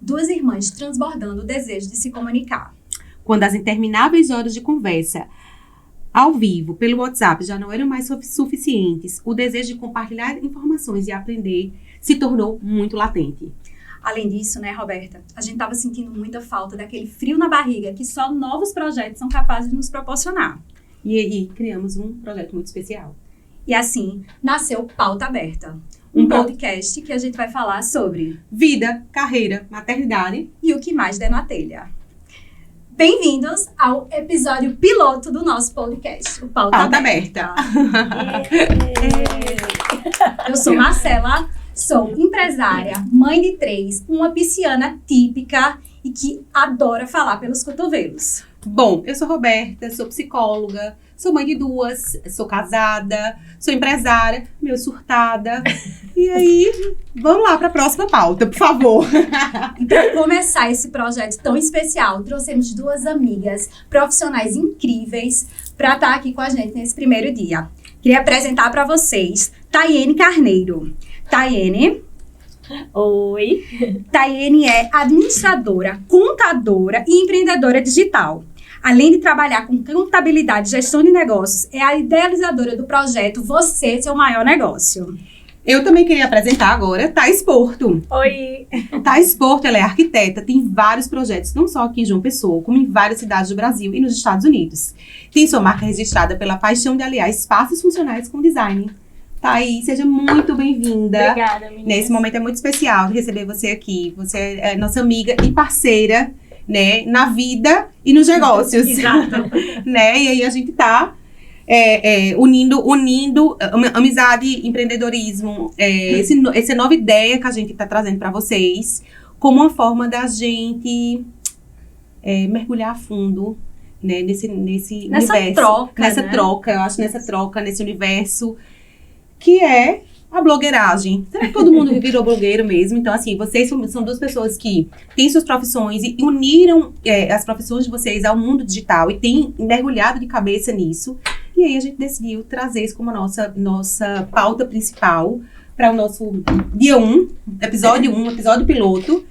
duas irmãs transbordando o desejo de se comunicar. Quando as intermináveis horas de conversa ao vivo, pelo WhatsApp, já não eram mais suficientes, o desejo de compartilhar informações e aprender se tornou muito latente. Além disso, né, Roberta, a gente estava sentindo muita falta daquele frio na barriga que só novos projetos são capazes de nos proporcionar. E aí, criamos um projeto muito especial. E assim, nasceu Pauta Aberta, um podcast que a gente vai falar sobre vida, carreira, maternidade e o que mais der na telha. Bem-vindos ao episódio piloto do nosso podcast, o Pauta Aberta. Eu sou Marcela, sou empresária, mãe de 3, uma pisciana típica e que adora falar pelos cotovelos. Bom, eu sou Roberta, sou psicóloga, sou mãe de 2, sou casada, sou empresária, meio surtada. E aí, vamos lá para a próxima pauta, por favor. E para começar esse projeto tão especial, trouxemos 2 amigas profissionais incríveis para estar aqui com a gente nesse primeiro dia. Queria apresentar para vocês Tayene Carneiro. Tayene. Oi. Tayene é administradora, contadora e empreendedora digital. Além de trabalhar com contabilidade e gestão de negócios, é a idealizadora do projeto Você, Seu Maior Negócio. Eu também queria apresentar agora Thais Porto. Oi. Thais Porto, ela é arquiteta, tem vários projetos, não só aqui em João Pessoa, como em várias cidades do Brasil e nos Estados Unidos. Tem sua marca registrada pela paixão de aliar espaços funcionais com design. Thais, seja muito bem-vinda. Obrigada, meninas. Nesse momento é muito especial receber você aqui. Você é nossa amiga e parceira, né, na vida e nos negócios. Exato. Né? E aí a gente tá unindo amizade, empreendedorismo, essa nova ideia que a gente tá trazendo para vocês, como uma forma da gente mergulhar a fundo, né, nesse universo. Troca, Eu acho, nessa troca, nesse universo que é a blogueiragem. Será que todo mundo virou blogueiro mesmo? Então, assim, vocês são 2 pessoas que têm suas profissões e uniram as profissões de vocês ao mundo digital e têm mergulhado de cabeça nisso. E aí a gente decidiu trazer isso como a nossa pauta principal para o nosso dia 1, episódio 1, episódio piloto.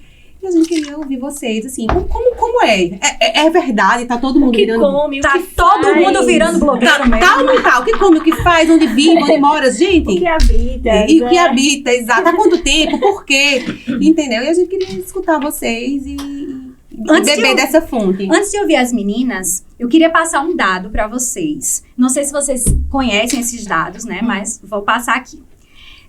E a gente queria ouvir vocês, assim, como é? É verdade? Tá todo mundo virando... Tá todo mundo virando blogueiro mesmo. Tá ou não tá? O que come, o que faz, onde vive, onde mora, gente? O que habita. E o que habita, exato. Há quanto tempo, por quê? Entendeu? E a gente queria escutar vocês e beber dessa fonte. Antes de ouvir as meninas, eu queria passar um dado para vocês. Não sei se vocês conhecem esses dados, né? Mas vou passar aqui.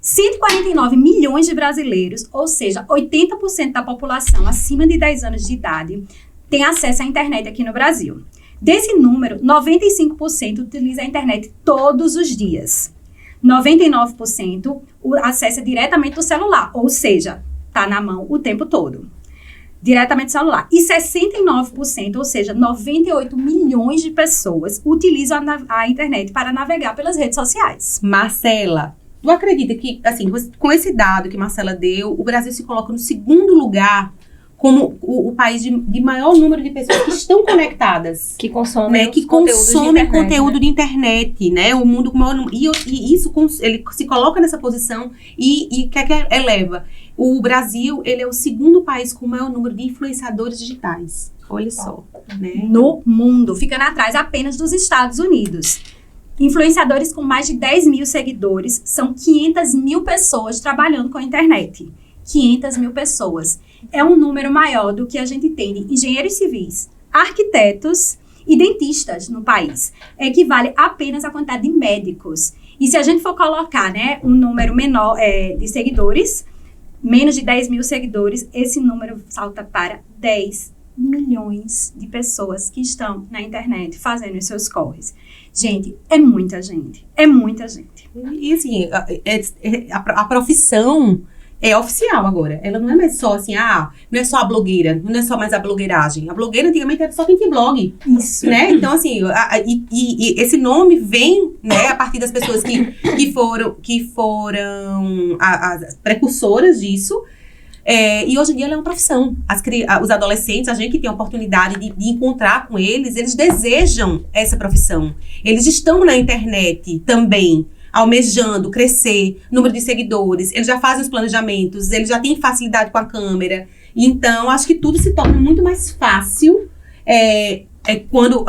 149 milhões de brasileiros, ou seja, 80% da população acima de 10 anos de idade, tem acesso à internet aqui no Brasil. Desse número, 95% utiliza a internet todos os dias. 99% acessa diretamente do celular, ou seja, está na mão o tempo todo. Diretamente do celular. E 69%, ou seja, 98 milhões de pessoas utilizam a internet para navegar pelas redes sociais. Marcela, tu acredita que, assim, com esse dado que Marcela deu, o Brasil se coloca no 2º lugar como o país de maior número de pessoas que estão conectadas. Que consomem, né? Que consomem conteúdo de internet, né? O mundo com maior número. E isso, ele se coloca nessa posição e que eleva. O Brasil, ele é o 2º país com o maior número de influenciadores digitais. Olha só, né? No mundo, ficando atrás apenas dos Estados Unidos. Influenciadores com mais de 10 mil seguidores, são 500 mil pessoas trabalhando com a internet. 500 mil pessoas. É um número maior do que a gente tem de engenheiros civis, arquitetos e dentistas no país. Equivale apenas à quantidade de médicos. E se a gente for colocar, né, um número menor de seguidores, menos de 10 mil seguidores, esse número salta para 10 milhões de pessoas que estão na internet fazendo os seus corres. Gente, é muita gente. É muita gente. E assim, a profissão é oficial agora. Ela não é mais só assim, não é só a blogueira, não é só mais a blogueiragem. A blogueira antigamente era só quem tinha blog. Isso. Né? Então, assim, e esse nome vem, né, a partir das pessoas que foram as precursoras disso. E hoje em dia ela é uma profissão. Os adolescentes, a gente que tem a oportunidade de encontrar com eles, eles desejam essa profissão. Eles estão na internet também, almejando crescer, número de seguidores, eles já fazem os planejamentos, eles já têm facilidade com a câmera. Então, acho que tudo se torna muito mais fácil quando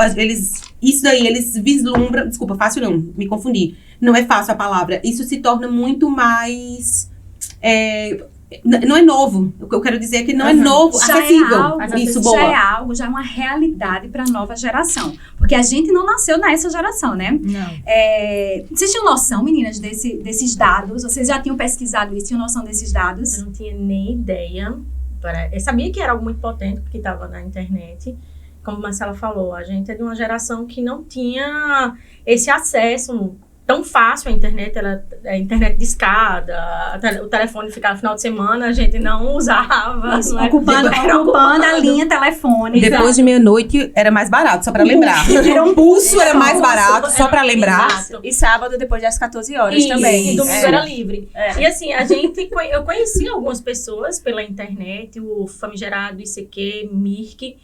isso daí eles vislumbram. Desculpa, fácil não, me confundi. Não é fácil a palavra. Isso se torna muito mais. Não é novo. O que eu quero dizer é que não é novo, Já acessível. é algo, Isso, já boa. é algo, já é uma realidade para a nova geração. Porque a gente não nasceu nessa geração, né? Não. Vocês tinham noção, meninas, desses dados? Vocês já tinham pesquisado isso? Tinham noção desses dados? Eu não tinha nem ideia. Eu sabia que era algo muito potente, porque estava na internet. Como a Marcela falou, a gente é de uma geração que não tinha esse acesso tão fácil à internet. A internet discada, o telefone ficava no final de semana, a gente não usava. Isso, não é? ocupando a linha telefônica. Depois de meia-noite era mais barato, só pra lembrar. O pulso era mais barato, só pra lembrar. Exato. E sábado, depois das 14 horas Isso, também. e domingo era livre. É. E assim, eu conheci algumas pessoas pela internet, o famigerado ICQ, Mirk,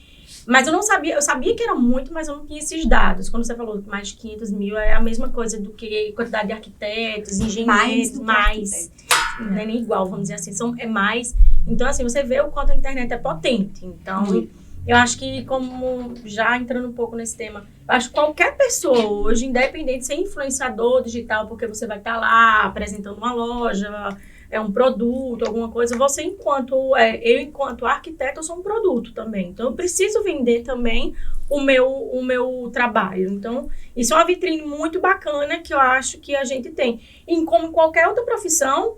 mas eu não sabia, eu sabia que era muito, mas eu não tinha esses dados. Quando você falou que mais de 500 mil, é a mesma coisa do que quantidade de arquitetos, engenheiros, mais. Não é nem igual, vamos dizer assim, é mais. Então, assim, você vê o quanto a internet é potente. Então, eu acho que, como já entrando um pouco nesse tema, eu acho que qualquer pessoa hoje, independente de ser influenciador digital, porque você vai estar lá apresentando uma loja, um produto, alguma coisa, você eu enquanto arquiteto, eu sou um produto também. Então, eu preciso vender também o meu trabalho. Então, isso é uma vitrine muito bacana que eu acho que a gente tem. E como qualquer outra profissão,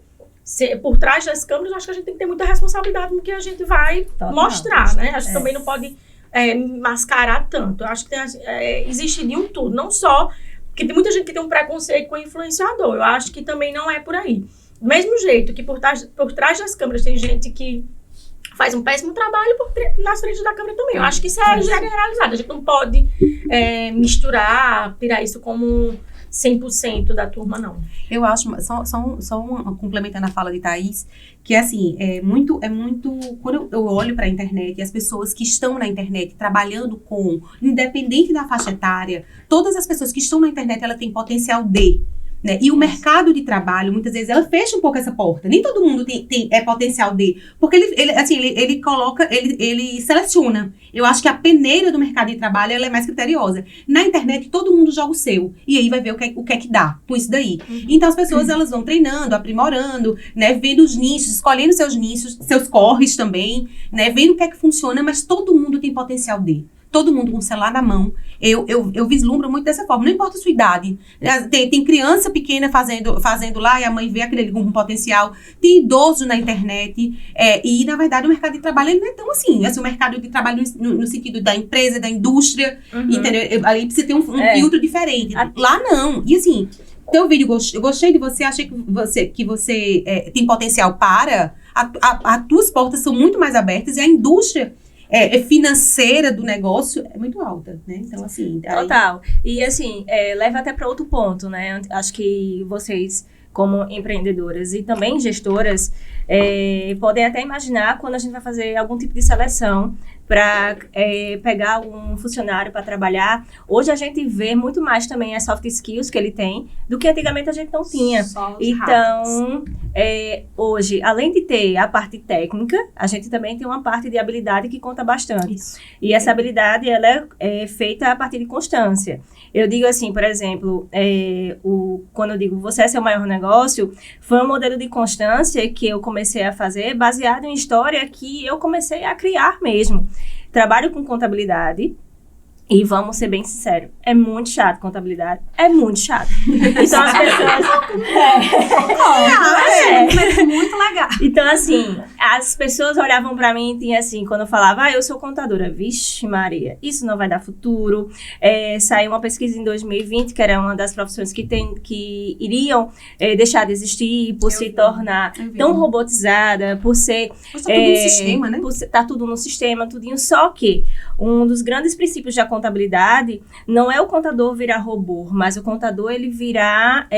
por trás das câmeras, eu acho que a gente tem que ter muita responsabilidade no que a gente vai mostrar, né? Acho que também não pode mascarar tanto. Eu acho que existe de um tudo. Não só, porque tem muita gente que tem um preconceito com o influenciador. Eu acho que também não é por aí. Do mesmo jeito que por trás das câmeras tem gente que faz um péssimo trabalho nas frentes da câmera também. Eu acho que isso é generalizado. A gente não pode misturar, tirar isso como 100% da turma, não. Eu acho, só complementando a fala de Thaís, que assim, quando eu olho para a internet e as pessoas que estão na internet trabalhando independente da faixa etária, todas as pessoas que estão na internet, ela tem potencial né? E o mercado de trabalho, muitas vezes, ela fecha um pouco essa porta. Nem todo mundo é potencial porque ele seleciona. Eu acho que a peneira do mercado de trabalho, ela é mais criteriosa. Na internet, todo mundo joga o seu. E aí vai ver o que é que dá com isso daí. Então, as pessoas, elas vão treinando, aprimorando, né? Vendo os nichos, escolhendo seus nichos, seus corres também, né? Vendo o que é que funciona, mas todo mundo tem potencial todo mundo com o celular na mão. Eu vislumbro muito dessa forma. Não importa a sua idade. Tem criança pequena fazendo lá e a mãe vê aquele com potencial. Tem idoso na internet. E, na verdade, o mercado de trabalho ele não é tão assim. O mercado de trabalho no sentido da empresa, da indústria. Entendeu? Ali precisa ter um filtro diferente. Lá, não. E, assim, teu vídeo, eu gostei de você. Achei que você tem potencial para... As tuas portas são muito mais abertas e a indústria... financeira do negócio é muito alta, né? Então, assim... Total. E, assim, leva até para outro ponto, né? Acho que vocês, como empreendedoras e também gestoras, podem até imaginar quando a gente vai fazer algum tipo de seleção para pegar algum funcionário para trabalhar. Hoje a gente vê muito mais também as soft skills que ele tem do que antigamente a gente não tinha. Então, hoje, além de ter a parte técnica, a gente também tem uma parte de habilidade que conta bastante. Isso. E essa habilidade, ela é feita a partir de constância. Eu digo assim, por exemplo, quando eu digo você é seu maior negócio, foi um modelo de constância que eu comecei a fazer baseado em história que eu comecei a criar mesmo. Trabalho com contabilidade e vamos ser bem sinceros, é muito chato contabilidade, é muito chato. Então as pessoas... É muito legal. Então assim, as pessoas olhavam pra mim e tinha assim, quando eu falava, eu sou contadora, vixe Maria, isso não vai dar futuro. Saiu uma pesquisa em 2020, que era uma das profissões que iriam deixar de existir, por se tornar tão robotizada, por ser... Tá tudo no sistema, né? Tá tudo no sistema, tudinho, só que um dos grandes princípios da contabilidade não é o contador virar robô, mas o contador ele virar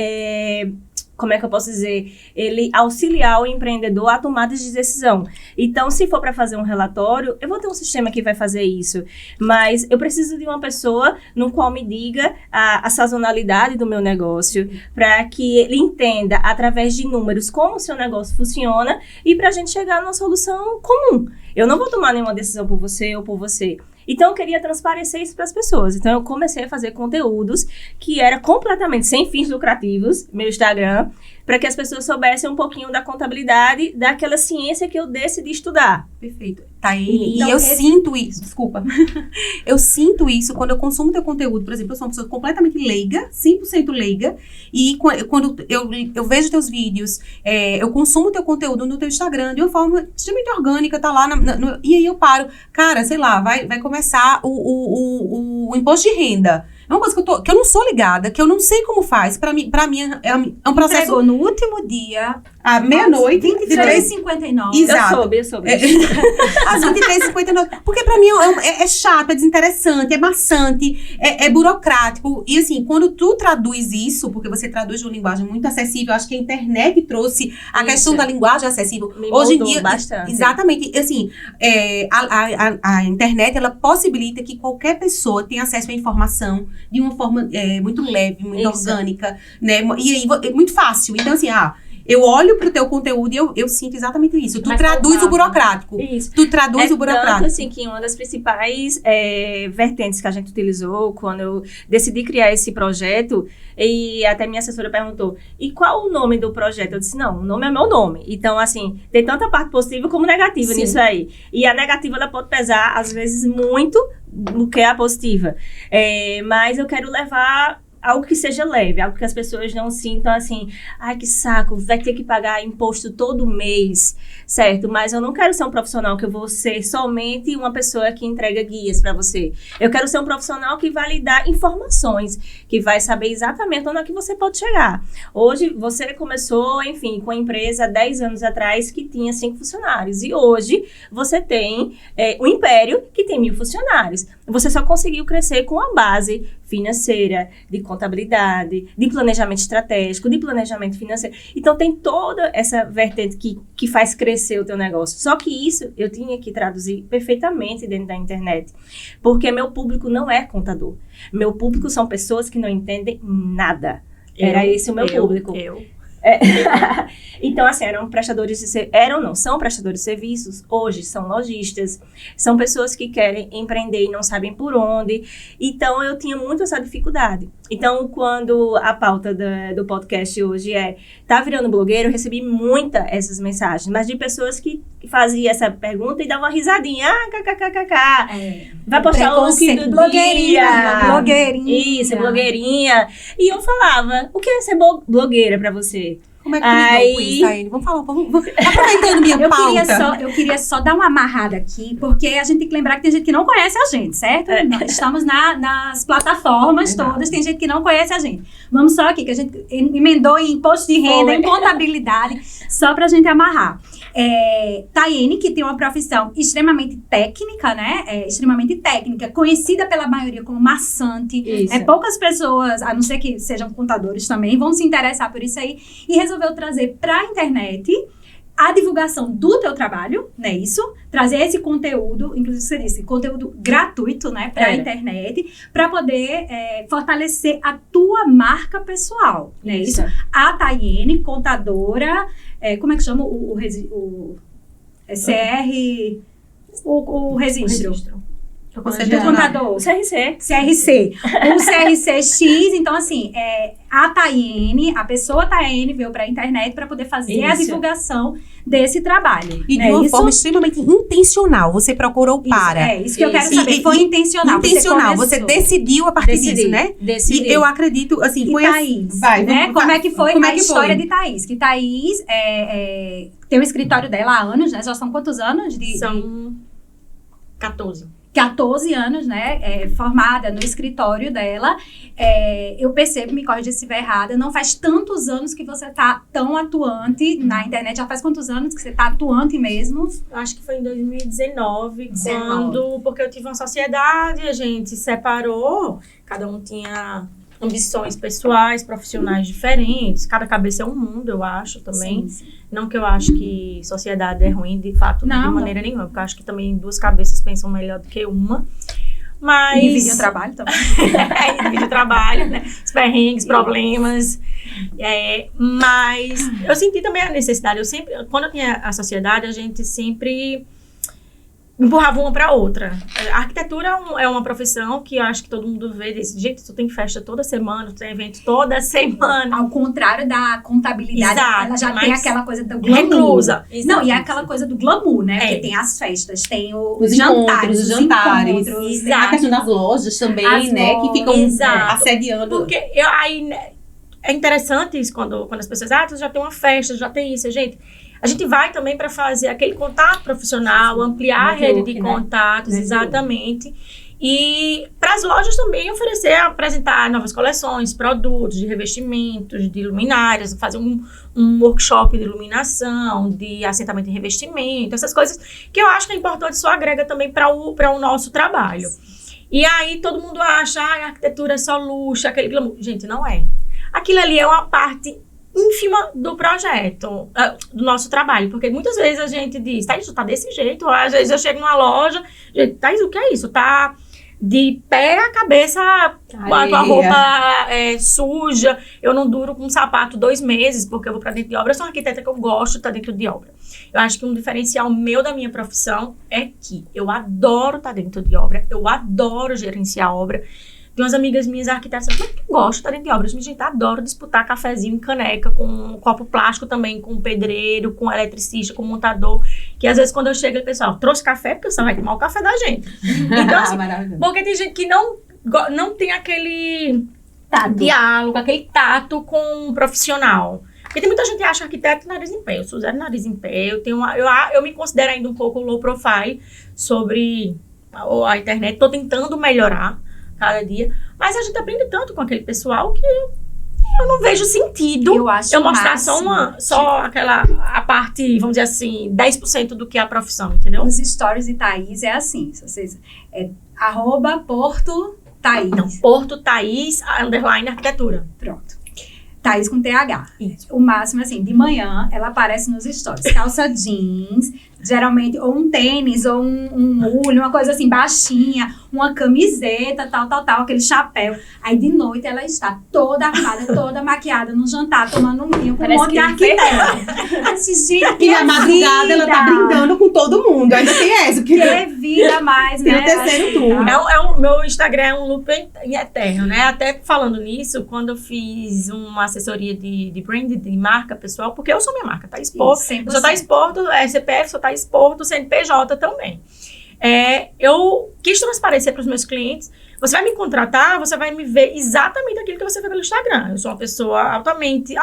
como é que eu posso dizer? Ele auxiliar o empreendedor a tomada de decisão. Então, se for para fazer um relatório, eu vou ter um sistema que vai fazer isso. Mas eu preciso de uma pessoa no qual me diga a sazonalidade do meu negócio, para que ele entenda, através de números, como o seu negócio funciona e para a gente chegar numa solução comum. Eu não vou tomar nenhuma decisão por você ou por você. Então, eu queria transparecer isso para as pessoas. Então, eu comecei a fazer conteúdos que era completamente sem fins lucrativos, meu Instagram, para que as pessoas soubessem um pouquinho da contabilidade, daquela ciência que eu decidi estudar. Perfeito. Taine, Então, e eu sinto isso, desculpa. Eu sinto isso quando eu consumo teu conteúdo. Por exemplo, eu sou uma pessoa completamente leiga, 100% leiga, e quando eu vejo teus vídeos, eu consumo teu conteúdo no teu Instagram de uma forma extremamente orgânica, tá lá, e aí eu paro. Cara, sei lá, vai começar o imposto de renda. É uma coisa que eu não sou ligada, que eu não sei como faz. Pra mim é um processo... Entregou no último dia, À meia-noite. 23h59. Exato. Eu soube. Às 23h59. Porque pra mim é chato, é desinteressante, é maçante, é burocrático. E assim, quando tu traduz isso, porque você traduz de uma linguagem muito acessível, acho que a internet trouxe a questão da linguagem acessível. Me Hoje em moldou dia, bastante. exatamente. Assim, a internet, ela possibilita que qualquer pessoa tenha acesso à informação de uma forma muito leve, muito Isso. orgânica, né? E aí, é muito fácil. Então, assim, eu olho pro teu conteúdo e eu sinto exatamente isso. Tu Mais traduz o palpável. burocrático. Isso. Tu traduz o burocrático. Tanto assim que uma das principais vertentes que a gente utilizou quando eu decidi criar esse projeto, e até minha assessora perguntou, e qual o nome do projeto? Eu disse, não, o nome é meu nome. Então, assim, tem tanta parte positiva como negativa Sim. nisso aí. E a negativa, ela pode pesar, às vezes, muito do que a positiva. Mas eu quero levar algo que seja leve, algo que as pessoas não sintam assim, ai que saco, vai ter que pagar imposto todo mês, certo? Mas eu não quero ser um profissional que eu vou ser somente uma pessoa que entrega guias para você. Eu quero ser um profissional que vai lhe dar informações, que vai saber exatamente onde é que você pode chegar. Hoje, você começou, enfim, com a empresa há 10 anos atrás que tinha 5 funcionários. E hoje, você tem um império que tem 1.000 funcionários. Você só conseguiu crescer com a base financeira, de contabilidade, de planejamento estratégico, de planejamento financeiro. Então, tem toda essa vertente que faz crescer o teu negócio. Só que isso eu tinha que traduzir perfeitamente dentro da internet. Porque meu público não é contador. Meu público são pessoas que não entendem nada. Era esse o meu público. Então, assim, são prestadores de serviços, hoje são lojistas, são pessoas que querem empreender e não sabem por onde. Então, eu tinha muito essa dificuldade. Então, quando a pauta do podcast hoje tá virando blogueiro, eu recebi essas mensagens, mas de pessoas que faziam essa pergunta e davam uma risadinha, kkkk. Vai postar o look do dia. Blogueirinha. Isso, blogueirinha. E eu falava, o que é ser blogueira pra você? Como é que tu lidou com isso, Taine? Vamos falar, aproveitando minha pauta. Eu queria só dar uma amarrada aqui, porque a gente tem que lembrar que tem gente que não conhece a gente, certo? Nós estamos nas plataformas todas, tem gente que não conhece a gente. Vamos só aqui, que a gente emendou em imposto de renda, em contabilidade, só pra gente amarrar. Taine, que tem uma profissão extremamente técnica, né? Extremamente técnica, conhecida pela maioria como maçante. Isso. Poucas pessoas, a não ser que sejam contadores também, vão se interessar por isso aí. E resolveu trazer para a internet a divulgação do teu trabalho, né? Isso, trazer esse conteúdo, inclusive você disse, conteúdo gratuito, né? Para a internet, para poder fortalecer a tua marca pessoal, né? Isso. A Taine, contadora, como é que chama o CR, o registro. Você Do contador. O CRC. O CRCX, então assim, a Taine, a pessoa Taine veio para a internet para poder fazer a divulgação desse trabalho. E de uma forma extremamente intencional. Você procurou para. Isso que eu quero saber. Foi intencional. Você decidiu a partir disso, né? Decidi. E eu acredito, assim, foi Thaís, vai, né? Como é que foi como a história de Thaís? Que Thaís tem o escritório dela há anos, né? Já são quantos anos? São 14. 14 anos, né, formada no escritório dela. Eu percebo, me corrija se estiver errada, não faz tantos anos que você tá tão atuante na internet. Já faz quantos anos que você tá atuante mesmo? Acho que foi em 2019, porque eu tive uma sociedade, a gente separou, cada um tinha ambições pessoais, profissionais diferentes. Cada cabeça é um mundo, eu acho, também. Sim. Não que eu acho que sociedade é ruim, de fato, Não, de maneira nenhuma. Porque eu acho que também duas cabeças pensam melhor do que uma. Mas... E dividem o trabalho também. Divide o trabalho, né? Os perrengues, problemas. Mas eu senti também a necessidade. Quando eu tinha a sociedade, a gente sempre empurrava uma para outra. A arquitetura é uma profissão que eu acho que todo mundo vê desse jeito. Tu tem festa toda semana, tu tem evento toda semana. Ao contrário da contabilidade, Exato, ela já mas tem aquela coisa do glamour. reclusa. Não, e é aquela coisa do glamour, né? É. Porque tem as festas, tem Os jantares, os jantares. encontros. Exato. A questão das lojas também, As né? Que ficam Exato. assediando. Porque é interessante isso quando as pessoas, tu já tem uma festa, já tem isso, gente. A gente vai também para fazer aquele contato profissional, ampliar a rede de contatos, exatamente. E para as lojas também apresentar novas coleções, produtos de revestimentos, de luminárias, fazer um workshop de iluminação, de assentamento em revestimento, essas coisas que eu acho que é importante, isso agrega também para o nosso trabalho. E aí todo mundo acha, a arquitetura é só luxo, aquele glamour. Gente, não é. Aquilo ali é uma parte ínfima do projeto, do nosso trabalho, porque muitas vezes a gente diz, Thaís, tá desse jeito, às vezes eu chego numa loja, gente, Thaís, o que é isso? Tá de pé a cabeça, a tua roupa suja, eu não duro com um sapato 2 meses, porque eu vou pra dentro de obra, eu sou uma arquiteta que eu gosto de estar dentro de obra. Eu acho que um diferencial meu da minha profissão é que eu adoro estar dentro de obra, eu adoro gerenciar obra. Tem umas amigas minhas arquitetas que eu gosto de estar dentro de obras. Mas, gente, adoro disputar cafezinho em caneca, com um copo plástico também, com pedreiro, com eletricista, com montador. Que às vezes quando eu chego, o pessoal, trouxe café, porque você vai tomar o café da gente. Então, assim, porque tem gente que não tem aquele diálogo, aquele tato com um profissional. Porque tem muita gente que acha arquiteto nariz em pé. Eu sou zero nariz em pé. Eu me considero ainda um pouco low profile sobre a internet. Estou tentando melhorar cada dia, mas a gente aprende tanto com aquele pessoal que eu não vejo sentido eu mostrar só a parte, vamos dizer assim, 10% do que é a profissão, entendeu? Os stories de Thaís é assim, @PortoThaís. Não, Porto Thaís, _ arquitetura. Pronto. Thaís com TH. Isso. O máximo, assim, de manhã, ela aparece nos stories. Calça jeans, geralmente, ou um tênis, ou um mulho, uma coisa assim, baixinha, uma camiseta, tal, aquele chapéu. Aí, de noite, ela está toda arrumada, toda maquiada, no jantar, tomando um vinho com um monte de arquiteto. E na madrugada, ela tá brindando com todo mundo. Ainda tem essa. Que vida mais, tem né? o terceiro turno. Meu Instagram é um loop eterno, né? Até falando nisso, quando eu fiz uma assessoria de brand, de marca pessoal, porque eu sou minha marca, tá exposto. Só tá exposto, CPF, só tá exposto, CNPJ também. Eu quis transparecer para os meus clientes. Você vai me contratar, você vai me ver exatamente aquilo que você vê pelo Instagram. Eu sou uma pessoa altamente...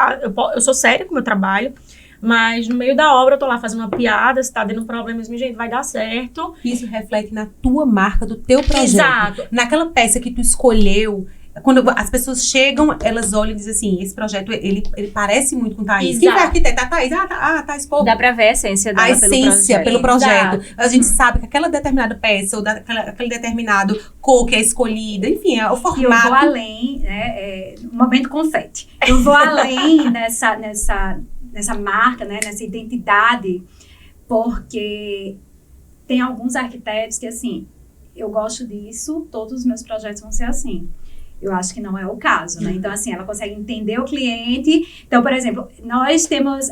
Eu sou séria com o meu trabalho, mas no meio da obra eu tô lá fazendo uma piada, se tá dando problemas, minha gente, vai dar certo. Isso reflete na tua marca, do teu projeto. Exato. Naquela peça que tu escolheu. Quando as pessoas chegam, elas olham e dizem assim, esse projeto, ele parece muito com Thaís. Exato. Quem foi a arquiteta? A Thaís. Thaís, pô. Dá pra ver a essência dela Pelo projeto. Exato. A gente sabe que aquela determinada peça, ou aquele determinado cor que é escolhida, enfim, é o formato. E eu vou além, né, momento confete. Eu vou além nessa marca, né, nessa identidade, porque tem alguns arquitetos que, assim, eu gosto disso, todos os meus projetos vão ser assim. Eu acho que não é o caso, né? Então, assim, ela consegue entender o cliente. Então, por exemplo, nós temos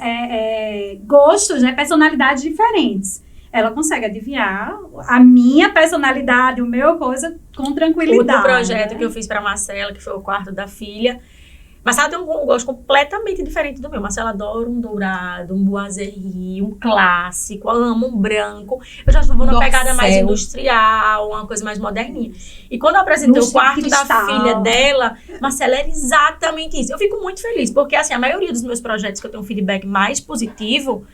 gostos, né? Personalidades diferentes. Ela consegue adivinhar a minha personalidade, o meu coisa, com tranquilidade. Outro projeto, né? que eu fiz para Marcela, que foi o quarto da filha. Marcela tem um gosto completamente diferente do meu. Marcela adora um dourado, um boiserie, um clássico, ama um branco. Eu já vou numa pegada mais industrial, uma coisa mais moderninha. E quando eu apresentei o quarto da filha dela, Marcela era exatamente isso. Eu fico muito feliz, porque assim, a maioria dos meus projetos que eu tenho um feedback mais positivo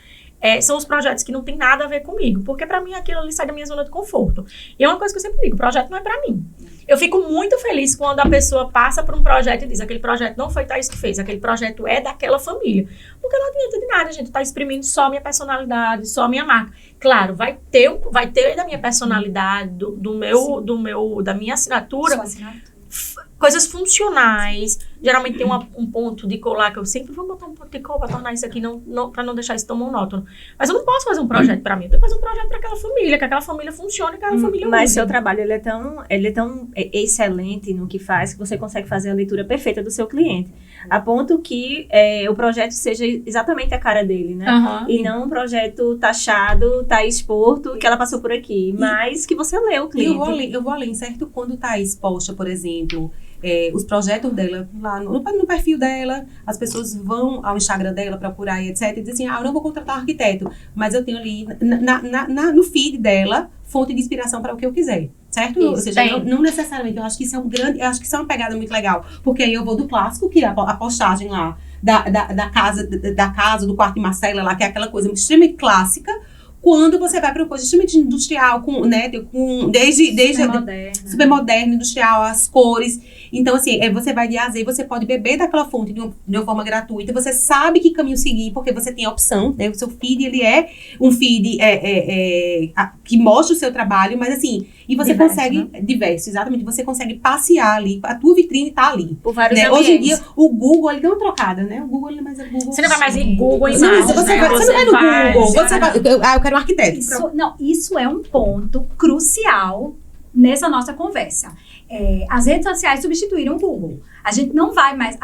são os projetos que não tem nada a ver comigo. Porque pra mim aquilo ali sai da minha zona de conforto. E é uma coisa que eu sempre digo, o projeto não é pra mim. Eu fico muito feliz quando a pessoa passa por um projeto e diz, aquele projeto não foi Thaís que fez, aquele projeto é daquela família. Porque não adianta de nada, gente, tá exprimindo só minha personalidade, só minha marca. Claro, vai ter da minha personalidade, da minha assinatura. Sua assinatura. coisas funcionais. Geralmente tem um ponto de colar que eu sempre vou botar um ponto de colar para tornar isso aqui, para não deixar isso tão monótono. Mas eu não posso fazer um projeto para mim, eu tenho que fazer um projeto para aquela família, que aquela família funcione, que aquela família use. Mas seu trabalho, ele é tão excelente no que faz, que você consegue fazer a leitura perfeita do seu cliente. A ponto que o projeto seja exatamente a cara dele, né? E não um projeto taxado, tá exposto, que ela passou por aqui, mas que você lê o cliente. Eu vou além, certo? Quando tá exposta, por exemplo, os projetos dela lá no perfil dela, as pessoas vão ao Instagram dela procurar e etc. E dizem assim, eu não vou contratar um arquiteto, mas eu tenho ali no feed dela fonte de inspiração para o que eu quiser, certo? Isso, ou seja, não necessariamente, eu acho que isso é uma pegada muito legal, porque aí eu vou do clássico, que é a postagem lá da casa, do quarto de Marcela lá, que é aquela coisa extremamente clássica. Quando você vai para uma coisa extremamente industrial, desde super moderno, industrial, as cores. Então, assim, você vai de A a Z, você pode beber daquela fonte de uma forma gratuita, você sabe que caminho seguir, porque você tem a opção, né? O seu feed, ele é um feed que mostra o seu trabalho, mas assim, e você consegue, diverso, exatamente, você consegue passear ali, a tua vitrine tá ali. Por vários ambientes. Hoje em dia, o Google, ele deu uma trocada, né? O Google, ele é mais Google. Você não vai mais em Google Você não vai no Google, você vai, eu quero um arquiteto. Isso é um ponto crucial nessa nossa conversa. As redes sociais substituíram o Google. A gente não vai mais,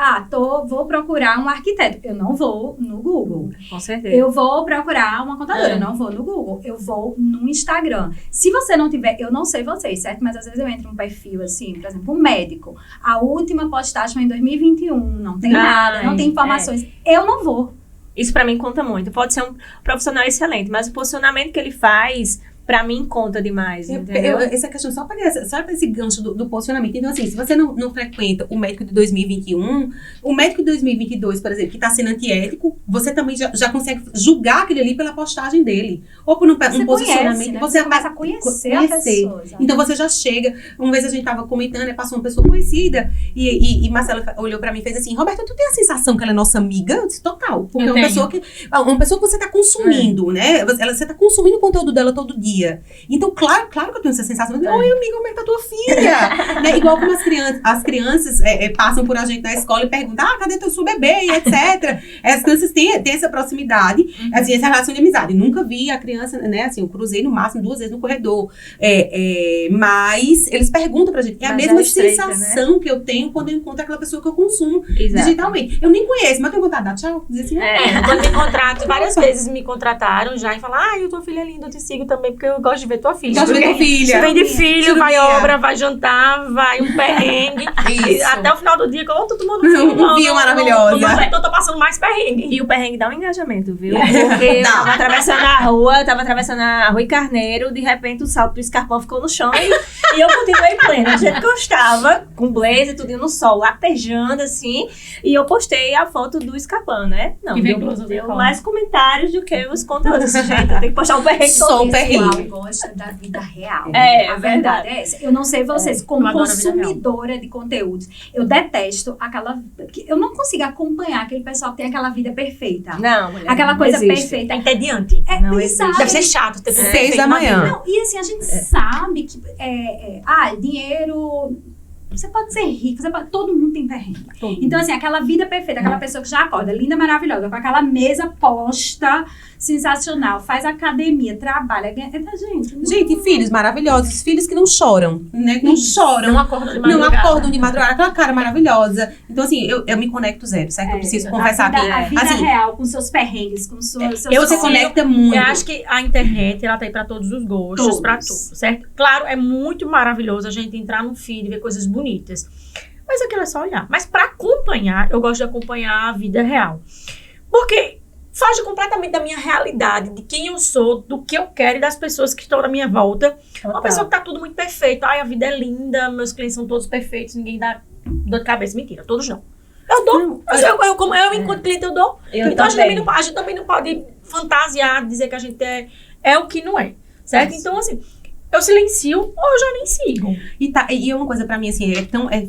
vou procurar um arquiteto. Eu não vou no Google. Com certeza. Eu vou procurar uma contadora. Eu não vou no Google. Eu vou no Instagram. Se você não tiver, eu não sei vocês, certo? Mas às vezes eu entro num perfil assim, por exemplo, um médico. A última postagem foi em 2021. Não tem nada, não tem informações. Eu não vou. Isso pra mim conta muito. Pode ser um profissional excelente, mas o posicionamento que ele faz, pra mim, conta demais, entendeu? Essa questão, só para esse gancho do posicionamento. Então, assim, se você não frequenta o médico de 2021, o médico de 2022, por exemplo, que está sendo antiético, você também já consegue julgar aquele ali pela postagem dele. Ou por um posicionamento. Né? Você começa a conhecer a pessoa. Então, você já chega. Uma vez a gente estava comentando, passou uma pessoa conhecida, e Marcela olhou para mim e fez assim, Roberta, tu tem a sensação que ela é nossa amiga? Eu disse, total. Porque é uma pessoa que você está consumindo, né? Você está consumindo o conteúdo dela todo dia. Então, claro que eu tenho essa sensação. Oi, amiga, como é que tá tua filha? Né? Igual como as crianças passam por a gente na escola e perguntam, cadê teu seu bebê? E etc. As crianças têm essa proximidade, assim, essa relação de amizade. Nunca vi a criança, né? Assim, eu cruzei no máximo 2 vezes no corredor. Mas eles perguntam pra gente. É a mesma sensação, né, que eu tenho quando eu encontro aquela pessoa que eu consumo digitalmente. Eu nem conheço, mas eu tenho vontade de dar tchau. Dizer assim, quando me contratam, várias vezes me contrataram já e falaram, tua filha é linda, eu te sigo também, porque eu gosto de ver tua filha. Gosto de ver tua filha. Vem de filho, vai obra, vai jantar, vai um perrengue. Até o final do dia, todo mundo viu maravilhosa. Eu tô passando mais perrengue. E o perrengue dá um engajamento, viu? Porque eu tava atravessando a rua e Carneiro, de repente o salto do escarpão ficou no chão e eu continuei plena. A gente gostava, com blazer, tudo no sol, latejando assim, e eu postei a foto do escarpão, né? Não, deu mais comentários do que os conteúdos. Gente, tem que postar um perrengue todo. O pessoal gosta da vida real. A verdade é essa. Eu não sei vocês, como consumidora de conteúdos, eu detesto eu não consigo acompanhar aquele pessoal que tem aquela vida perfeita. Não, aquela coisa perfeita. É entediante. Deve ser chato ter 6 da manhã. Não, e assim, a gente sabe que dinheiro. Você pode ser rico, todo mundo tem perrengue. Então, assim, aquela vida perfeita, aquela pessoa que já acorda, linda, maravilhosa, com aquela mesa posta, sensacional, faz academia, trabalha, Gente, filhos maravilhosos, filhos que não choram, né? Que não choram. Não acordam de madrugada. Aquela cara maravilhosa. Então, assim, eu me conecto zero, certo? Eu preciso confessar que... A vida assim, real, com seus perrengues, com seus... Você conecta muito. Eu acho que a internet, ela tá aí pra todos os gostos, pra tudo, certo? Claro, é muito maravilhoso a gente entrar no feed e ver coisas bonitas. Mas aquilo é só olhar. Mas pra acompanhar, eu gosto de acompanhar a vida real. Porque foge completamente da minha realidade, de quem eu sou, do que eu quero e das pessoas que estão na minha volta. Uma pessoa que tá tudo muito perfeito. A vida é linda, meus clientes são todos perfeitos, ninguém dá dor de cabeça. Mentira, todos não. Eu dou. Eu enquanto cliente, eu dou. Então a gente também não pode fantasiar, dizer que a gente é o que não é. Certo? Então, assim, eu silencio ou eu já nem sigo. E é uma coisa pra mim, assim,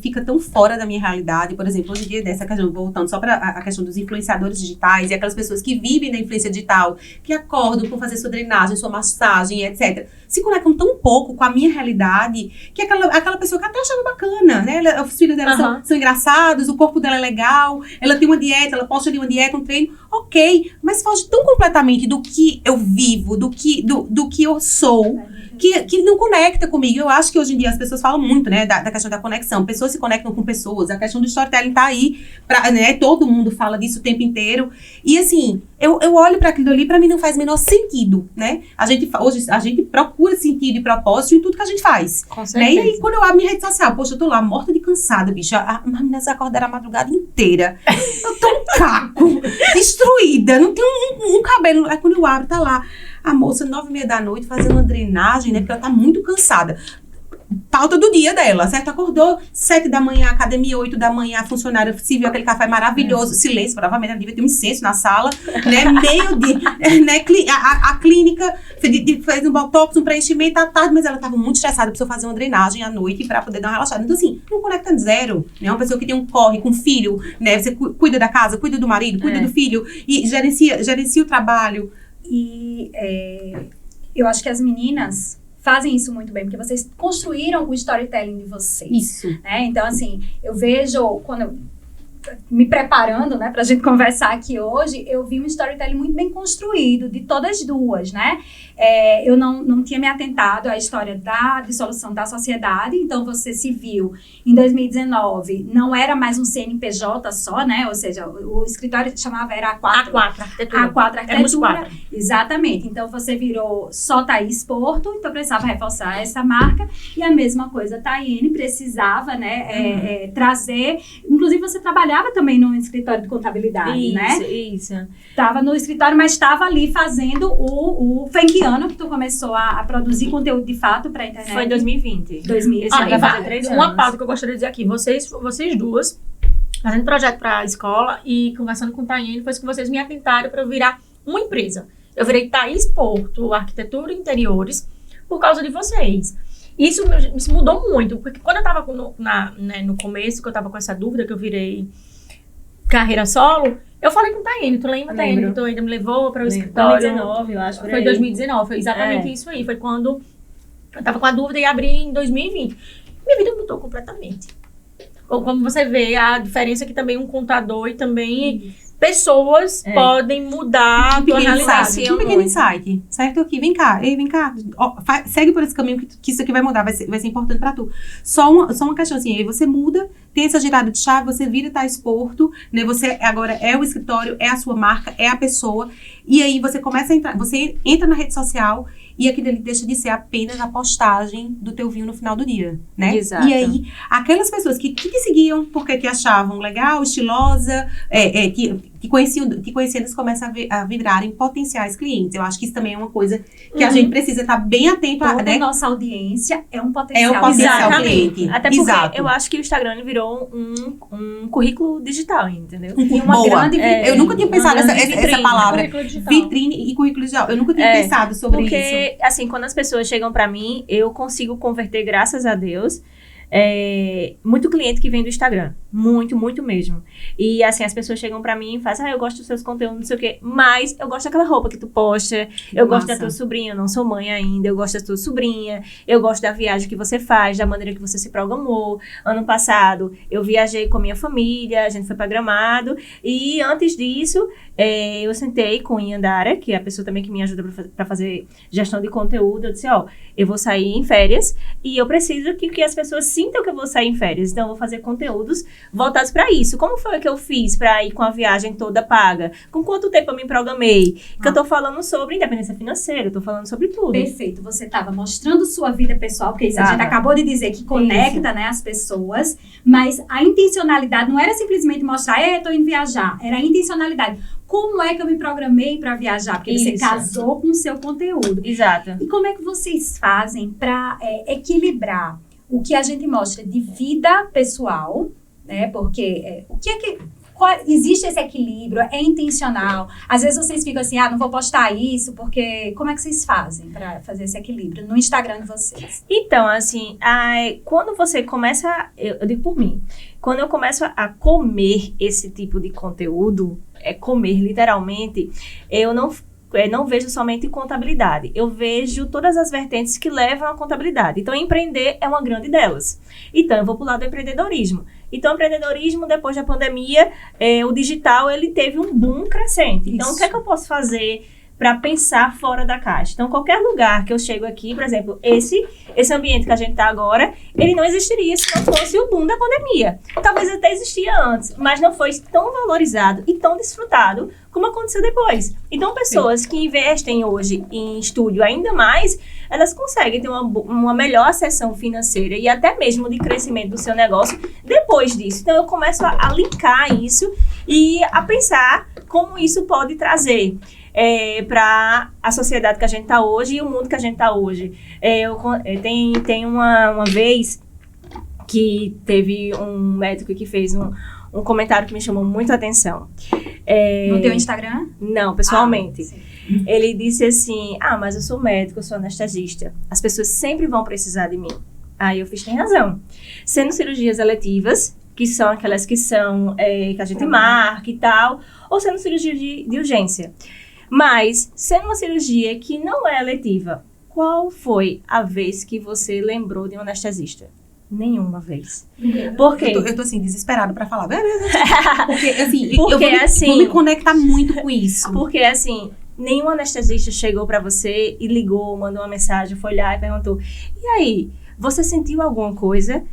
fica tão fora da minha realidade. Por exemplo, hoje em dia, dessa questão, voltando só pra a questão dos influenciadores digitais e aquelas pessoas que vivem da influência digital, que acordam por fazer sua drenagem, sua massagem, etc., se conectam tão pouco com a minha realidade, que aquela pessoa que até achava bacana, né? Os filhos dela são engraçados, o corpo dela é legal, ela tem uma dieta, ela posta ali uma dieta, um treino, ok, mas foge tão completamente do que eu vivo, do que eu sou, que não conecta comigo. Eu acho que hoje em dia as pessoas falam muito, né, da questão da conexão. Pessoas se conectam com pessoas, a questão do storytelling tá aí, né, todo mundo fala disso o tempo inteiro. E assim, eu olho para aquilo ali, para mim não faz o menor sentido, né? Hoje a gente procura sentido e propósito em tudo que a gente faz. Com Né? certeza. E aí, quando eu abro minha rede social, poxa, eu tô lá morta de cansada, bicho. As meninas acordaram a madrugada inteira. Eu tô um caco, destruída, não tenho um cabelo. Aí quando eu abro, tá lá a moça, 9h30 da noite, fazendo uma drenagem, né? Porque ela tá muito cansada. Pauta do dia dela, certo? Acordou 7 da manhã, academia, 8 da manhã, a funcionária serviu aquele café maravilhoso, silêncio, provavelmente ela devia ter um incenso na sala, né? Meio-dia, né? A clínica fez um botox, um preenchimento à tarde, mas ela tava muito estressada, precisou fazer uma drenagem à noite pra poder dar uma relaxada. Então, assim, não conecta zero, né? Uma pessoa que tem um corre com filho, né? Você cuida da casa, cuida do marido, cuida do filho e gerencia o trabalho. E eu acho que as meninas fazem isso muito bem, porque vocês construíram o storytelling de vocês. Isso. Né? Então, assim, eu vejo, quando eu me preparando, né, pra gente conversar aqui hoje, eu vi um storytelling muito bem construído, de todas duas, né? Eu não tinha me atentado à história da dissolução da sociedade, então você se viu em 2019, não era mais um CNPJ só, né? Ou seja, o escritório chamava, era A4. A4, arquitetura. A4, arquitetura. Éramos 4. Exatamente. Então, você virou só Thaís Porto, então precisava reforçar essa marca. E a mesma coisa, Tayene precisava, né, trazer... Inclusive, você trabalhava também no escritório de contabilidade, né? Isso. Estava no escritório, mas estava ali fazendo foi em que ano que tu começou a produzir conteúdo de fato para a internet? Foi em 2020. 2020. Esse ano vai fazer 3 anos. Uma pauta que eu gostaria de dizer aqui. Vocês duas, fazendo projeto para a escola e conversando com o Tayene, foi que vocês me atentaram para eu virar uma empresa. Eu virei Thaís Porto, Arquitetura e Interiores, por causa de vocês. Isso mudou muito, porque quando eu estava no começo, que eu estava com essa dúvida, que eu virei carreira solo, eu falei com o Tayene. Tu lembra, Tayene, que tu ainda me levou para o escritório? 2019, eu acho. Foi 2019, foi exatamente isso aí. Foi quando eu estava com a dúvida e abri em 2020. Minha vida mudou completamente. Como você vê, a diferença é que também um contador e também pessoas podem mudar a tua realidade. Um pequeno insight, certo? Aqui, vem cá, ó, segue por esse caminho que isso aqui vai mudar, vai ser importante pra tu. Só uma questão assim, aí você muda, tem essa girada de chave, você vira Thaís Porto, né? Você agora é o escritório, é a sua marca, é a pessoa, e aí você começa a entrar, você entra na rede social e aquilo ali deixa de ser apenas a postagem do teu vinho no final do dia, né? Exato. E aí, aquelas pessoas que te seguiam porque te achavam legal, estilosa, te conheciam, começam a virarem potenciais clientes. Eu acho que isso também é uma coisa que a gente precisa estar bem atento a, Toda né? nossa audiência é um potencial. É um potencial Exatamente. cliente. Até porque Exato. eu acho que o Instagram ele virou um currículo digital, entendeu? E uma Boa. grande vitrine. Eu nunca tinha pensado Uma essa grande palavra. Currículo digital. Vitrine e currículo digital. Eu nunca tinha pensado sobre isso. Porque, assim, quando as pessoas chegam pra mim, eu consigo converter, graças a Deus, muito cliente que vem do Instagram. Muito, muito mesmo. E, assim, as pessoas chegam pra mim e fazem, eu gosto dos seus conteúdos, não sei o quê. Mas eu gosto daquela roupa que tu posta. Eu gosto da tua sobrinha, eu não sou mãe ainda. Eu gosto da tua sobrinha. Eu gosto da viagem que você faz, da maneira que você se programou. Ano passado, eu viajei com a minha família, a gente foi pra Gramado. E, antes disso, eu sentei com Iandara, que é a pessoa também que me ajuda pra fazer gestão de conteúdo. Eu disse, eu vou sair em férias e eu preciso que as pessoas sintam que eu vou sair em férias. Então, eu vou fazer conteúdos voltados para isso. Como foi que eu fiz para ir com a viagem toda paga? Com quanto tempo eu me programei? Que eu tô falando sobre independência financeira, eu tô falando sobre tudo. Perfeito. Você estava mostrando sua vida pessoal, porque isso a gente acabou de dizer que conecta, né, as pessoas, mas a intencionalidade não era simplesmente mostrar, eu tô indo viajar, era a intencionalidade. Como é que eu me programei para viajar? Porque você casou com o seu conteúdo. Exato. E como é que vocês fazem para equilibrar o que a gente mostra de vida pessoal, né? Porque o que é que Existe esse equilíbrio? É intencional? Às vezes vocês ficam assim, não vou postar isso, porque... Como é que vocês fazem para fazer esse equilíbrio no Instagram de vocês? Então, assim, quando você começa... Eu digo por mim. Quando eu começo a comer esse tipo de conteúdo, comer literalmente, eu não vejo somente contabilidade. Eu vejo todas as vertentes que levam à contabilidade. Então, empreender é uma grande delas. Então, eu vou para o lado do empreendedorismo. Então, o empreendedorismo, depois da pandemia, o digital, ele teve um boom crescente. Então, o que é que eu posso fazer para pensar fora da caixa? Então, qualquer lugar que eu chego aqui, por exemplo, esse ambiente que a gente está agora, ele não existiria se não fosse o boom da pandemia. Talvez até existia antes, mas não foi tão valorizado e tão desfrutado como aconteceu depois. Então, pessoas que investem hoje em estúdio ainda mais, elas conseguem ter uma melhor acessão financeira e até mesmo de crescimento do seu negócio depois disso. Então, eu começo a linkar isso e a pensar como isso pode trazer para a sociedade que a gente está hoje e o mundo que a gente está hoje. Tem uma vez que teve um médico que fez um comentário que me chamou muito a atenção. No teu Instagram? Não, pessoalmente. Sim. Ele disse assim, mas eu sou médico, eu sou anestesista. As pessoas sempre vão precisar de mim. Aí eu fiz, tem razão. Sendo cirurgias eletivas, que são aquelas que são que a gente marca e tal, ou sendo cirurgia de urgência. Mas, sendo uma cirurgia que não é eletiva, qual foi a vez que você lembrou de um anestesista? Nenhuma vez. Por quê? Eu tô assim, desesperada pra falar. Porque, assim, Porque, vou me conectar muito com isso. Porque, assim, nenhum anestesista chegou pra você e ligou, mandou uma mensagem, foi olhar e perguntou, e aí, você sentiu alguma coisa?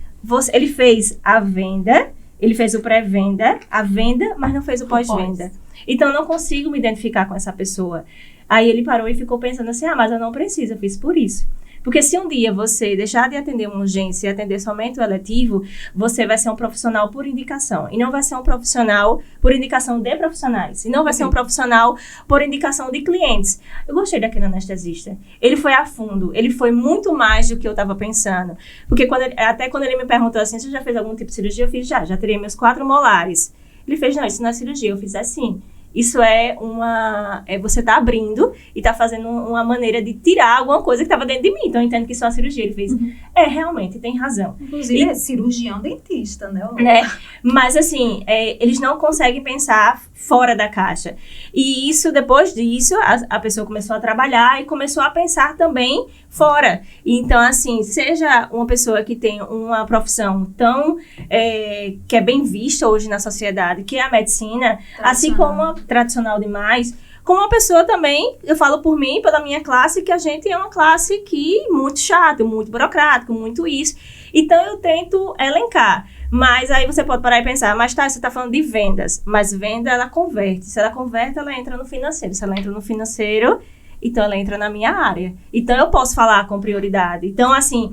Ele fez a venda, ele fez o pré-venda, a venda, mas não fez o pós-venda. Então, eu não consigo me identificar com essa pessoa. Aí ele parou e ficou pensando assim, mas eu não preciso, eu fiz por isso. Porque se um dia você deixar de atender uma urgência e atender somente o eletivo, você vai ser um profissional por indicação. E não vai ser um profissional por indicação de profissionais. E não vai ser um profissional por indicação de clientes. Eu gostei daquele anestesista. Ele foi a fundo. Ele foi muito mais do que eu estava pensando. Porque até quando ele me perguntou assim, você já fez algum tipo de cirurgia? Eu fiz, já tirei meus 4 molares. Ele fez, não, isso não é cirurgia. Eu fiz assim. Isso você tá abrindo e tá fazendo uma maneira de tirar alguma coisa que estava dentro de mim. Então, eu entendo que isso é uma cirurgia. Ele fez, realmente, tem razão. Inclusive, é cirurgião dentista, né? Mas, assim, eles não conseguem pensar fora da caixa. E isso, depois disso, a pessoa começou a trabalhar e começou a pensar também fora. Então, assim, seja uma pessoa que tem uma profissão tão que é bem vista hoje na sociedade, que é a medicina, assim como tradicional demais, como uma pessoa também, eu falo por mim, pela minha classe, que a gente é uma classe que muito chata, muito burocrático, muito isso. Então, eu tento elencar. Mas aí você pode parar e pensar, mas você está falando de vendas. Mas venda, ela converte. Se ela converte, ela entra no financeiro. Se ela entra no financeiro, então ela entra na minha área. Então, eu posso falar com prioridade. Então, assim,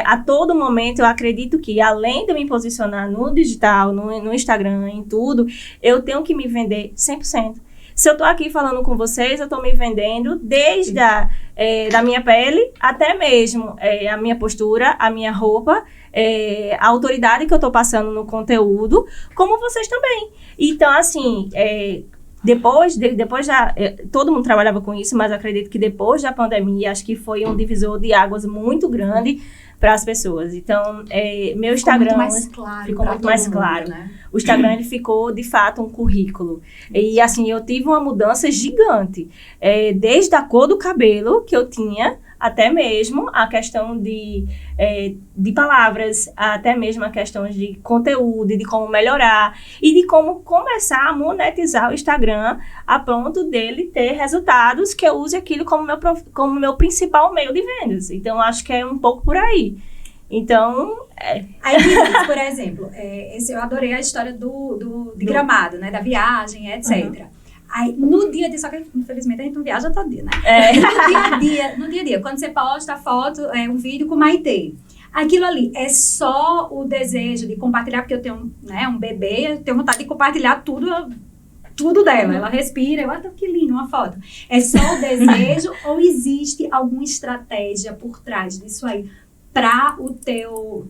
a todo momento, eu acredito que, além de eu me posicionar no digital, no Instagram, em tudo, eu tenho que me vender 100%. Se eu tô aqui falando com vocês, eu tô me vendendo desde da minha pele até mesmo a minha postura, a minha roupa, a autoridade que eu tô passando no conteúdo, como vocês também. Então, assim, depois todo mundo trabalhava com isso, mas eu acredito que depois da pandemia, acho que foi um divisor de águas muito grande para as pessoas. Então, meu Instagram ficou muito mais claro. Né? O Instagram, ele ficou, de fato, um currículo. E, assim, eu tive uma mudança gigante. Desde a cor do cabelo que eu tinha, até mesmo a questão de palavras, até mesmo a questão de conteúdo, de como melhorar e de como começar a monetizar o Instagram a ponto dele ter resultados que eu use aquilo como meu principal meio de vendas. Então, acho que é um pouco por aí. Então, Aí, por exemplo, eu adorei a história de Gramado, né? Da viagem, etc. Aí, no dia a dia, só que infelizmente a gente não viaja todo dia, né? No dia a dia, quando você posta a foto, um vídeo com Maitê, aquilo ali é só o desejo de compartilhar, porque eu tenho um bebê, eu tenho vontade de compartilhar tudo dela. Ela respira, que lindo, uma foto. É só o desejo ou existe alguma estratégia por trás disso aí?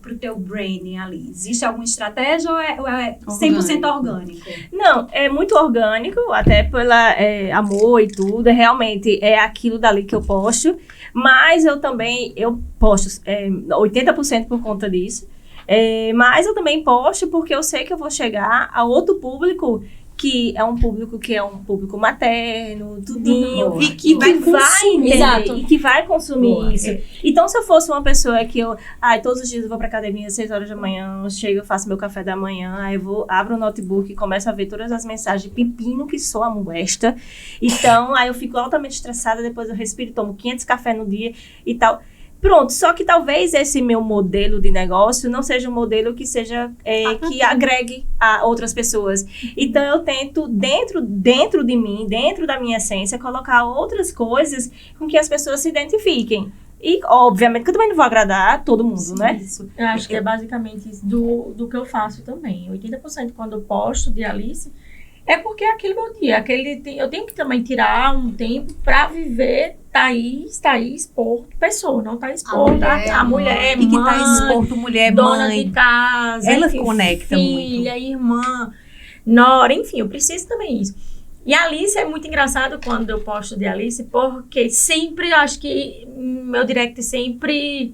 pro teu branding ali? Existe alguma estratégia ou é 100% orgânico? Não, é muito orgânico, até pela amor e tudo. Realmente é aquilo dali que eu posto. Mas eu posto 80% por conta disso. Mas eu também posto porque eu sei que eu vou chegar a outro público que é um público materno, tudinho, e que vai consumir, e que vai consumir isso. Então, se eu fosse uma pessoa que todos os dias eu vou pra academia às 6 horas da manhã, eu chego, eu faço meu café da manhã, aí eu abro o notebook e começo a ver todas as mensagens de pepino que sou a molesta. Então, aí eu fico altamente estressada, depois eu respiro, tomo 500 cafés no dia e tal. Pronto, só que talvez esse meu modelo de negócio não seja um modelo que seja que agregue a outras pessoas. Então, eu tento, dentro de mim, dentro da minha essência, colocar outras coisas com que as pessoas se identifiquem. E, obviamente, que eu também não vou agradar todo mundo, sim, né? Isso. Eu acho que é basicamente isso do que eu faço também. 80% quando eu posto de Alice é porque é aquele meu dia. Eu tenho que também tirar um tempo para viver Thaís Porto, pessoa, não Thaís Porto, a mulher, mãe, que Thaís Porto, mulher, dona mãe, de casa, ela enfim, conecta filha, muito. Irmã, nora, enfim, eu preciso também isso. E a Alice é muito engraçado quando eu posto de Alice, porque sempre, acho que meu direct sempre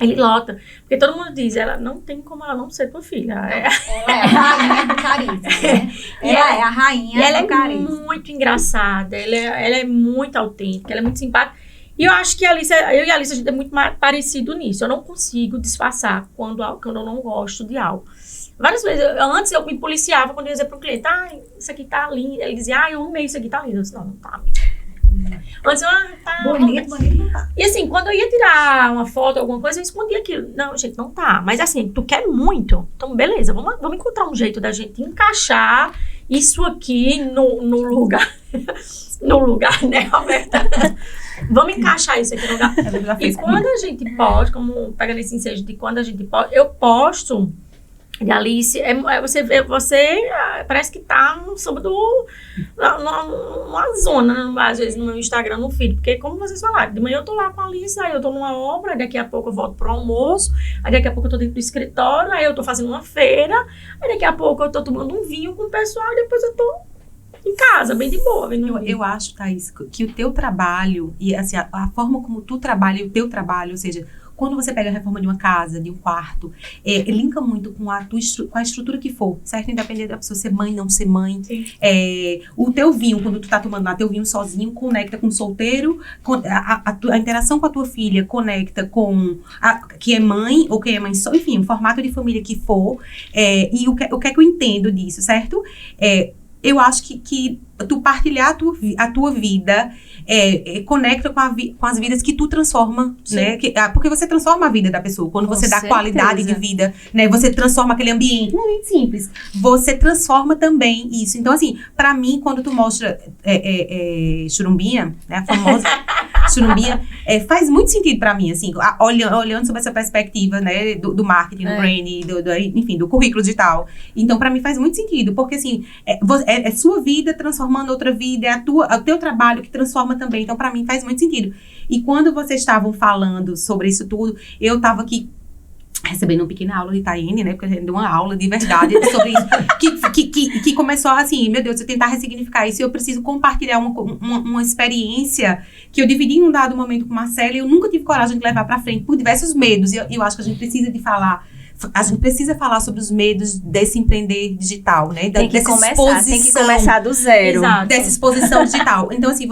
ele lota, porque todo mundo diz, ela não tem como ela não ser tua filha. Ela é a rainha do carisma, né? Ela é a rainha do carisma. Ela é muito engraçada, ela é muito autêntica, ela é muito simpática. E eu acho que eu e a Alice, a gente é muito parecido nisso. Eu não consigo disfarçar quando eu não gosto de algo. Várias vezes, antes eu me policiava quando eu ia dizer para um cliente, isso aqui tá lindo. Ele dizia, eu amei, isso aqui tá lindo. Eu disse, não tá, amiga. Antes, tá bonito, não tá. E assim, quando eu ia tirar uma foto, alguma coisa, eu escondia aquilo. Não, gente, não tá. Mas assim, tu quer muito? Então, beleza, vamos encontrar um jeito da gente encaixar isso aqui no lugar. No lugar, né, Roberta? Vamos encaixar isso aqui no lugar. E quando a gente posta, como pega nesse ensejo de quando a gente posta, eu posto de Alice, você parece que tá numa zona, às vezes no meu Instagram, no feed, porque como vocês falaram, de manhã eu tô lá com a Alice, aí eu tô numa obra, daqui a pouco eu volto pro almoço, aí daqui a pouco eu tô dentro do escritório, aí eu tô fazendo uma feira, aí daqui a pouco eu tô tomando um vinho com o pessoal, e depois eu tô em casa, bem de boa. Eu acho, Thaís, que o teu trabalho, e assim, a forma como tu trabalha e o teu trabalho, ou seja, quando você pega a reforma de uma casa, de um quarto, linka muito com a estrutura que for, certo? Independente da pessoa ser mãe, não ser mãe. O teu vinho, quando tu tá tomando lá teu vinho sozinho, conecta com o solteiro, a interação com a tua filha conecta com que é mãe, ou que é mãe só, enfim, o formato de família que for. E o que é que eu entendo disso, certo? Eu acho que tu partilhar a tua vida conecta com as vidas que tu transforma, né? Porque você transforma a vida da pessoa. Quando você dá qualidade de vida, né? Você transforma aquele ambiente. Um ambiente simples. Você transforma também isso. Então, assim, pra mim, quando tu mostra Churumbinha, né? A famosa Churumbinha, faz muito sentido pra mim, assim, olhando sobre essa perspectiva, né? Do marketing, do branding, enfim, do currículo digital. Então, pra mim, faz muito sentido. Porque, assim, é sua vida transformando outra vida, é o teu trabalho que transforma também. Então, pra mim, faz muito sentido. E quando vocês estavam falando sobre isso tudo, eu tava aqui recebendo uma pequena aula de Tayene, né? Porque a gente deu uma aula de verdade sobre isso. Que começou assim, meu Deus, eu tentar ressignificar isso. Eu preciso compartilhar uma experiência que eu dividi em um dado momento com Marcela e eu nunca tive coragem de levar pra frente por diversos medos. E eu acho que a gente precisa falar sobre os medos desse empreender digital, né? Tem que começar do zero. Exato. Dessa exposição digital. Então, assim,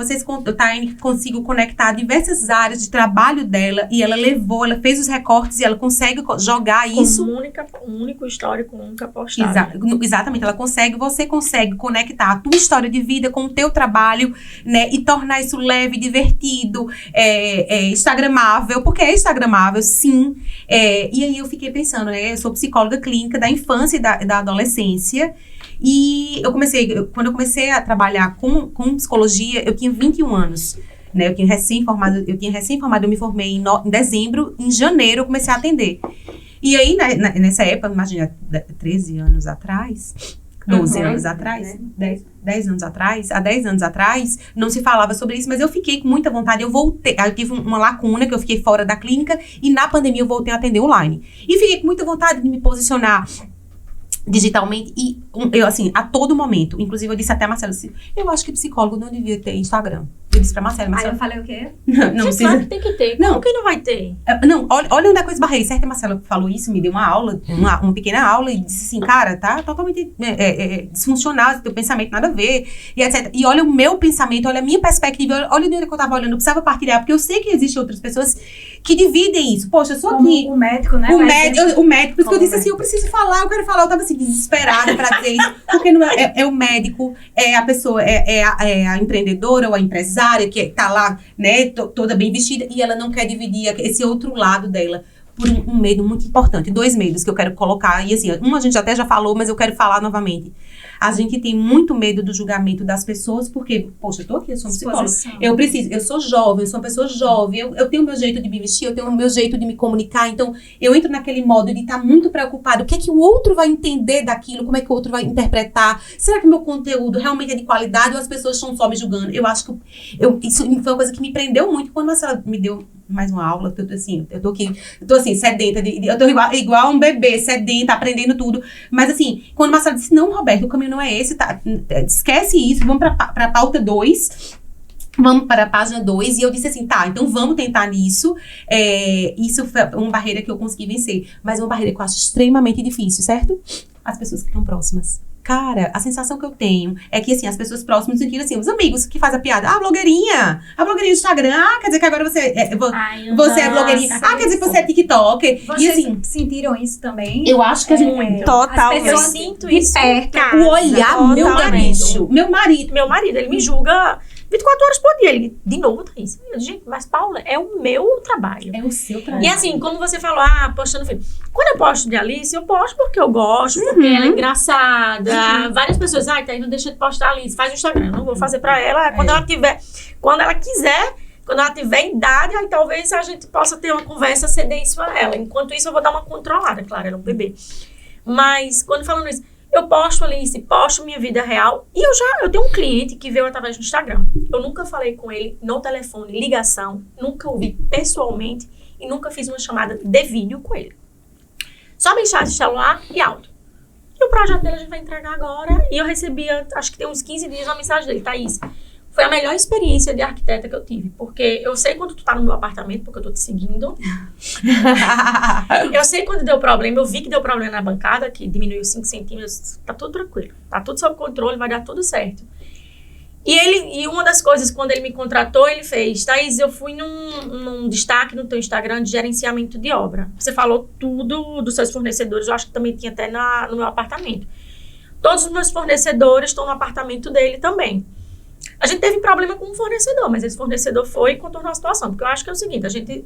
Tayene conseguiu conectar diversas áreas de trabalho dela e ela fez os recortes e ela consegue jogar isso. Um único histórico nunca postado. Exatamente, você consegue conectar a tua história de vida com o teu trabalho, né? E tornar isso leve, divertido, instagramável, porque é instagramável, sim. E aí eu fiquei pensando, né? Eu sou psicóloga clínica da infância e da adolescência. E quando eu comecei a trabalhar com psicologia, eu tinha 21 anos. Né? Eu tinha recém-formado, eu me formei em dezembro, em janeiro eu comecei a atender. E aí, nessa época, imagina, 13 anos atrás, 12 anos atrás, 10 anos atrás, há 10 anos atrás, não se falava sobre isso, mas eu fiquei com muita vontade, eu voltei, eu tive uma lacuna, que eu fiquei fora da clínica, e na pandemia eu voltei a atender online. E fiquei com muita vontade de me posicionar digitalmente, e eu, assim, a todo momento, inclusive eu disse até a Marcela, assim, eu acho que psicólogo não devia ter Instagram. Eu disse pra Marcela, Aí eu falei o quê? não precisa... Claro que tem que ter. Não. Como que não vai ter? Não, olha onde é que eu esbarrei. Certo, a Marcela falou isso, me deu uma aula, uma pequena aula, e disse assim, cara, tá totalmente disfuncional, teu pensamento nada a ver, e etc. E olha o meu pensamento, olha a minha perspectiva, olha de onde que eu tava olhando, eu precisava partilhar, porque eu sei que existem outras pessoas que dividem isso. Poxa, eu sou aqui. O médico, né? O médico, por isso que eu disse assim, eu preciso falar, eu quero falar, eu tava assim, desesperada pra dizer isso, porque não é o médico, é a pessoa, é a empreendedora ou a empresária que tá lá, né, toda bem vestida, e ela não quer dividir esse outro lado dela por um medo muito importante. 2 medos que eu quero colocar, e assim, a gente até já falou, mas eu quero falar novamente. A gente tem muito medo do julgamento das pessoas, porque, poxa, eu tô aqui, eu sou um psicólogo. Eu sou jovem, eu sou uma pessoa jovem, eu tenho o meu jeito de me vestir, eu tenho o meu jeito de me comunicar, então eu entro naquele modo de estar muito preocupado. O que é que o outro vai entender daquilo? Como é que o outro vai interpretar? Será que o meu conteúdo realmente é de qualidade ou as pessoas estão só me julgando? Eu acho que isso foi uma coisa que me prendeu muito quando a Marcela me deu mais uma aula, eu tô assim, sedenta, eu tô igual um bebê, sedenta, aprendendo tudo, mas assim, quando a Marcela disse, não, Roberto, o caminho não é esse, tá, esquece isso, vamos pra pauta 2, vamos para a página 2, e eu disse assim, tá, então vamos tentar nisso, isso foi uma barreira que eu consegui vencer, mas uma barreira que eu acho extremamente difícil, certo? As pessoas que estão próximas. Cara, a sensação que eu tenho é que, assim, as pessoas próximas sentiram assim, os amigos que fazem a piada. A blogueirinha do Instagram. Quer dizer que agora você é blogueirinha. Quer dizer que você é TikTok. Vocês e assim, sentiram isso também? eu acho que a gente... Totalmente. Eu pessoas sinto de isso perto. em casa. O olhar meu marido. Meu marido, Ele me julga 24 horas por dia. Ele, de novo, Thaís. Gente, mas Paula, é o meu trabalho. é o seu trabalho. E assim, como você falou, postando filme. Quando eu posto de Alice, eu posto porque eu gosto, porque ela é engraçada. Várias pessoas, Thaís, não deixa de postar Alice, faz o Instagram. Eu não vou fazer pra ela. Quando ela quiser, quando ela tiver idade, aí talvez a gente possa ter uma conversa, ceder isso a ela. Enquanto isso, eu vou dar uma controlada, claro, ela é um bebê. Mas, quando falando isso, eu posto Alice, posto minha vida real. E eu tenho um cliente que veio através do Instagram. Eu nunca falei com ele no telefone, ligação, nunca o vi pessoalmente e nunca fiz uma chamada de vídeo com ele. Só mensagem de celular e áudio. E o projeto dele a gente vai entregar agora. E eu recebia, acho que tem uns 15 dias, uma mensagem dele, Thaís. Foi a melhor experiência de arquiteta que eu tive. Porque eu sei quando tu tá no meu apartamento, porque eu tô te seguindo. Eu sei quando deu problema. Eu vi que deu problema na bancada, que diminuiu 5 centímetros. Tá tudo tranquilo. Tá tudo sob controle, vai dar tudo certo. E uma das coisas, quando ele me contratou, ele fez, Thaís, eu fui num destaque no teu Instagram de gerenciamento de obra. Você falou tudo dos seus fornecedores, eu acho que também tinha até no meu apartamento. Todos os meus fornecedores estão no apartamento dele também. A gente teve problema com um fornecedor, mas esse fornecedor foi e contornou a situação. Porque eu acho que é o seguinte, a gente...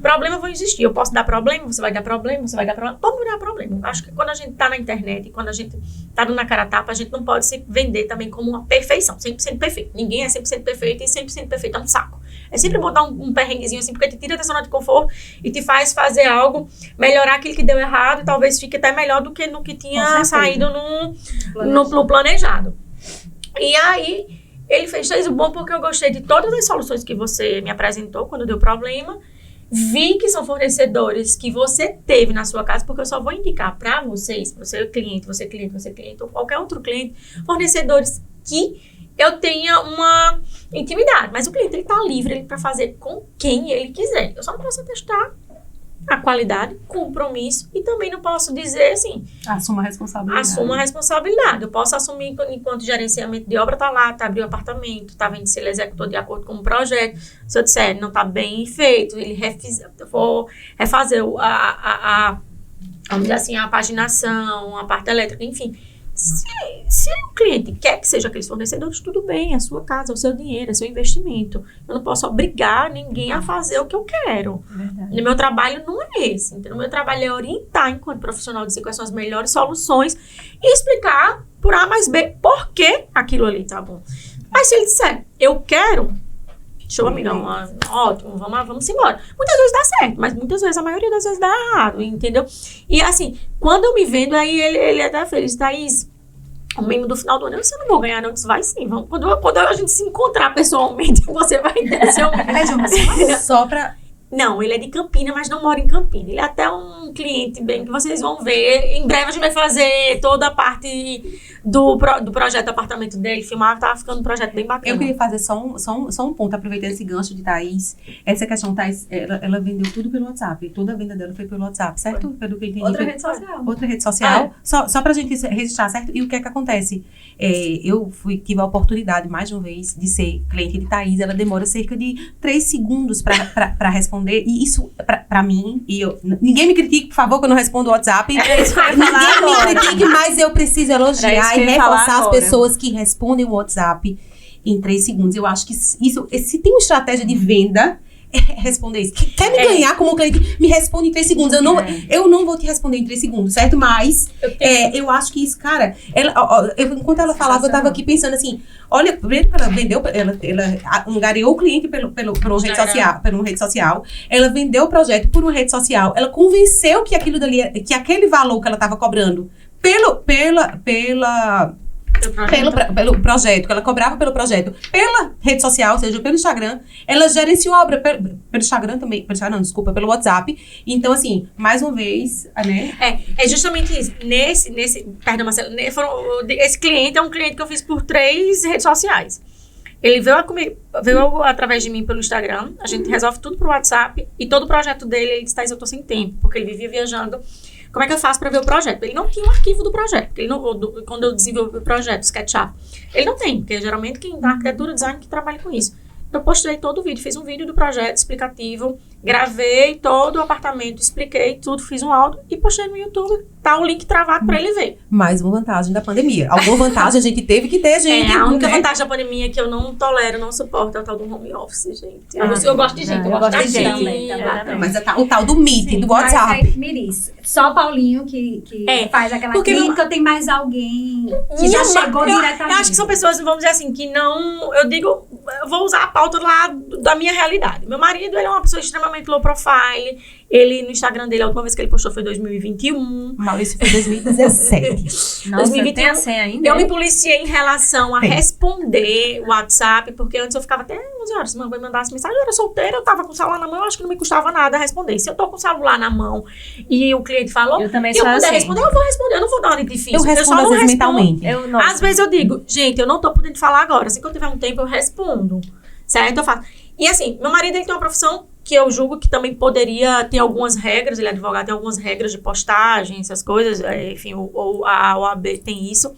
Problema vai existir. Eu posso dar problema, você vai dar problema, você vai dar problema. Todo mundo dá problema. Eu acho que quando a gente tá na internet, quando a gente tá dando na cara a tapa, a gente não pode se vender também como uma perfeição. 100% perfeito. Ninguém é 100% perfeito e 100% perfeito é um saco. É sempre botar um perrenguezinho assim, porque te tira da zona de conforto e te faz fazer algo, melhorar aquilo que deu errado e talvez fique até melhor do que no que tinha saído no planejado. E aí, ele fez o bom porque eu gostei de todas as soluções que você me apresentou quando deu problema. Vi que são fornecedores que você teve na sua casa, porque eu só vou indicar para vocês, você cliente, ou qualquer outro cliente, fornecedores que eu tenha uma intimidade. Mas o cliente, ele tá livre para fazer com quem ele quiser. Eu só não posso testar a qualidade, compromisso, e também não posso dizer assim... Assuma a responsabilidade. Assuma a responsabilidade. Eu posso assumir enquanto gerenciamento de obra, tá lá, tá abrindo o apartamento, tá vendo se ele executou de acordo com o projeto. Se eu disser, não tá bem feito, eu vou refazer vamos dizer assim, a paginação, a parte elétrica, enfim. Se o cliente quer que seja aqueles fornecedores, tudo bem, é a sua casa, é o seu dinheiro, é o seu investimento. Eu não posso obrigar ninguém a fazer o que eu quero. Verdade. O meu trabalho não é esse. Então, o meu trabalho é orientar, enquanto profissional, dizer quais são as melhores soluções e explicar por A mais B por que aquilo ali tá bom. Mas se ele disser, eu quero Show, amigão. Ótimo, vamos embora. Muitas vezes dá certo, mas muitas vezes, a maioria das vezes dá errado, entendeu? E assim, quando eu me vendo, aí ele até feliz, Thaís, o mínimo do final do ano, eu não vou ganhar, não. Eu disse, vai sim. Vamos, quando a gente se encontrar pessoalmente, você vai ter seu mínimo. Só pra... Não, ele é de Campina, mas não mora em Campina. Ele é até um cliente bem que vocês vão ver. Em breve a gente vai fazer toda a parte do projeto do apartamento dele, filmar, tá ficando um projeto bem bacana. Eu queria fazer só um ponto, aproveitando esse gancho de Thaís. Essa questão, Thaís, ela vendeu tudo pelo WhatsApp. Toda a venda dela foi pelo WhatsApp, certo? Pelo que eu entendi. Outra rede social. Outra rede social. Só pra gente registrar, certo? E o que é que acontece? Eu tive a oportunidade, mais de uma vez, de ser cliente de Thaís. Ela demora cerca de 3 segundos pra responder. E isso, pra mim, ninguém me critique, por favor, que eu não respondo o WhatsApp. Ninguém me critique, mas eu preciso elogiar e reforçar as pessoas que respondem o WhatsApp em 3 segundos. Eu acho que isso, se tem uma estratégia de venda, responder isso. Quer me ganhar como cliente, me responde em 3 segundos. Eu não vou te responder em 3 segundos, certo? Mas eu acho que isso, cara, enquanto ela falava, eu tava aqui pensando assim, olha, ela vendeu, ela angariou o cliente pelo rede social, ela vendeu o projeto por uma rede social, ela convenceu que aquilo dali, que aquele valor que ela tava cobrando pelo projeto, que ela cobrava pelo projeto, pela rede social, ou seja, pelo Instagram, ela gerenciou a obra pelo Instagram também, pelo WhatsApp. Então, assim, mais uma vez, né? É justamente isso. Perdão, Marcelo, esse cliente é um cliente que eu fiz por 3 redes sociais. Ele veio através de mim pelo Instagram, a gente resolve tudo pro WhatsApp, e todo o projeto dele, ele disse, Thaís, eu tô sem tempo, porque ele vivia viajando. Como é que eu faço para ver o projeto? Ele não tinha um arquivo do projeto. Quando eu desenvolvi o projeto, SketchUp, ele não tem, porque geralmente quem dá arquitetura, design, que trabalha com isso. Eu postei todo o vídeo, fiz um vídeo do projeto explicativo, gravei todo o apartamento, expliquei tudo, fiz um áudio e postei no YouTube. Tá o link travado para ele ver. Mais uma vantagem da pandemia. Alguma vantagem a gente teve que ter, gente. A única vantagem da pandemia que eu não tolero, não suporto, é o tal do home office, gente. Eu gosto de gente, eu gosto de gente. Também. Mas o tal do Meet, do WhatsApp. Mas aí, Miris, só Paulinho que faz aquela clínica, ou tem mais alguém que já chegou diretamente? Eu acho que são pessoas, vamos dizer assim, que não... Eu vou usar a pauta lá da minha realidade. Meu marido, ele é uma pessoa extremamente low profile. Ele, no Instagram dele, a última vez que ele postou foi 2021. Maurício foi 2017. Nossa, 2021. tem a senha ainda? Eu me policiei em relação a responder o WhatsApp, porque antes eu ficava até 11 horas. Se mamãe mandasse mensagem, eu era solteira, eu tava com o celular na mão, eu acho que não me custava nada responder. Se eu tô com o celular na mão e o cliente falou, eu também e eu puder assim. responder, eu vou responder, eu não vou dar hora difícil. Eu respondo às vezes mentalmente. Às vezes eu digo, gente, eu não tô podendo falar agora. Assim que eu tiver um tempo, eu respondo. Certo? Eu faço. E assim, meu marido, ele tem uma profissão que eu julgo que também poderia ter algumas regras, ele é advogado, tem algumas regras de postagem, essas coisas, enfim, a OAB tem isso.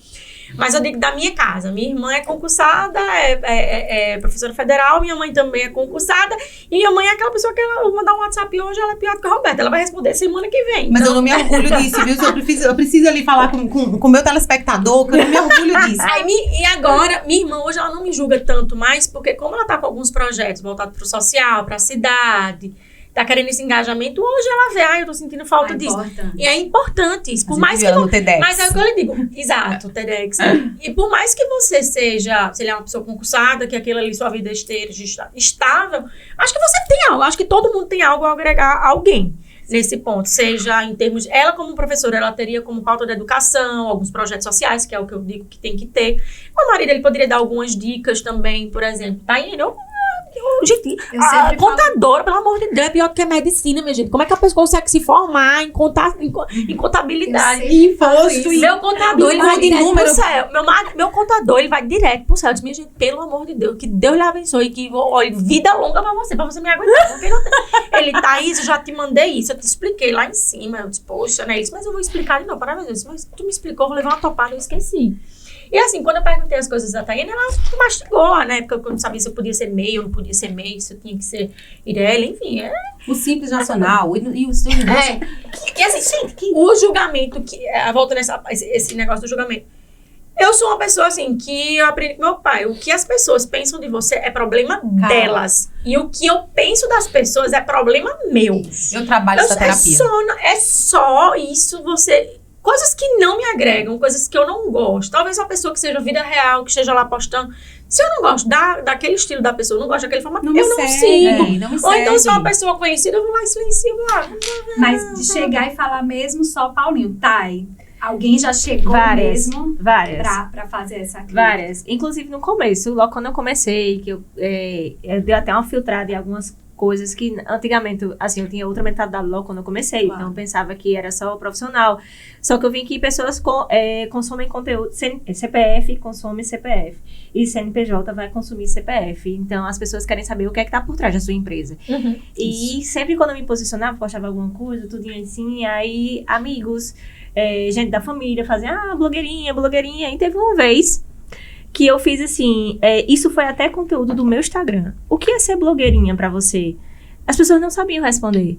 Mas eu digo da minha casa, minha irmã é concursada, é professora federal, minha mãe também é concursada, e minha mãe é aquela pessoa que ela mandar um WhatsApp hoje, ela é pior do que a Roberta, ela vai responder semana que vem. Mas eu não me orgulho disso, viu? Eu preciso ali falar com o meu telespectador, que eu não me orgulho disso. E agora, minha irmã hoje, ela não me julga tanto mais, porque como ela tá com alguns projetos voltados pro social, pra cidade, tá querendo esse engajamento, hoje ela vê, eu tô sentindo falta disso. E é importante isso. Por mais que no TEDx. Mas é o que eu lhe digo. Exato, o TEDx. E por mais que você seja, sei lá, uma pessoa concursada, que aquilo ali, sua vida esteja estável, acho que você tem algo. Acho que todo mundo tem algo a agregar a alguém nesse ponto. Seja em termos... Ela, como professora, ela teria como pauta da educação, alguns projetos sociais, que é o que eu digo que tem que ter. O marido, ele poderia dar algumas dicas também, por exemplo. Tá indo... Gente, a contadora, pelo amor de Deus, é pior do que a medicina, minha gente. Como é que a pessoa consegue se formar em contabilidade? Imposto. Meu contador, ele vai direto pro céu. Meu contador, ele vai direto pro céu. Eu disse, minha gente, pelo amor de Deus, que Deus lhe abençoe, que olha, vida longa pra você me aguentar. Porque não tem. Ele, Thaís, eu já te mandei isso, eu te expliquei lá em cima. Eu disse, poxa, né? Ele disse, mas eu vou explicar de novo. Parabéns, mas tu me explicou, eu vou levar uma topada, eu esqueci. E assim, quando eu perguntei as coisas da Thaína, ela mastigou, né? Porque eu não sabia se eu podia ser MEI ou não podia ser MEI, se eu tinha que ser IRELA, enfim. O Simples Nacional e o E assim, o julgamento, volta esse negócio do julgamento. Eu sou uma pessoa, assim, que eu aprendi com meu pai. O que as pessoas pensam de você é problema delas. E o que eu penso das pessoas é problema meu. Eu trabalho essa terapia. É só isso, você... Coisas que não me agregam, coisas que eu não gosto. Talvez uma pessoa que seja vida real, que esteja lá postando, Se eu não gosto daquele estilo da pessoa, não gosto daquele formato, Não me eu não segue, sigo. não me Ou então, se é uma segue. pessoa conhecida, eu vou lá e silencio. Mas de chegar e falar mesmo só Paulinho, Thay, alguém já chegou Várias. mesmo Várias. pra fazer essa crítica? Várias. Inclusive no começo, logo quando eu comecei, que eu dei até uma filtrada em algumas coisas que antigamente, assim, eu tinha outra mentalidade logo quando eu comecei. Claro. Então eu pensava que era só profissional. Só que eu vi que pessoas consomem conteúdo, CPF consome CPF. E CNPJ vai consumir CPF. Então as pessoas querem saber o que é que tá por trás da sua empresa. E sempre quando eu me posicionava, postava alguma coisa, tudinho assim, aí amigos, gente da família fazia, blogueirinha. E teve uma vez que eu fiz assim, isso foi até conteúdo do meu Instagram. O que é ser blogueirinha pra você? As pessoas não sabiam responder.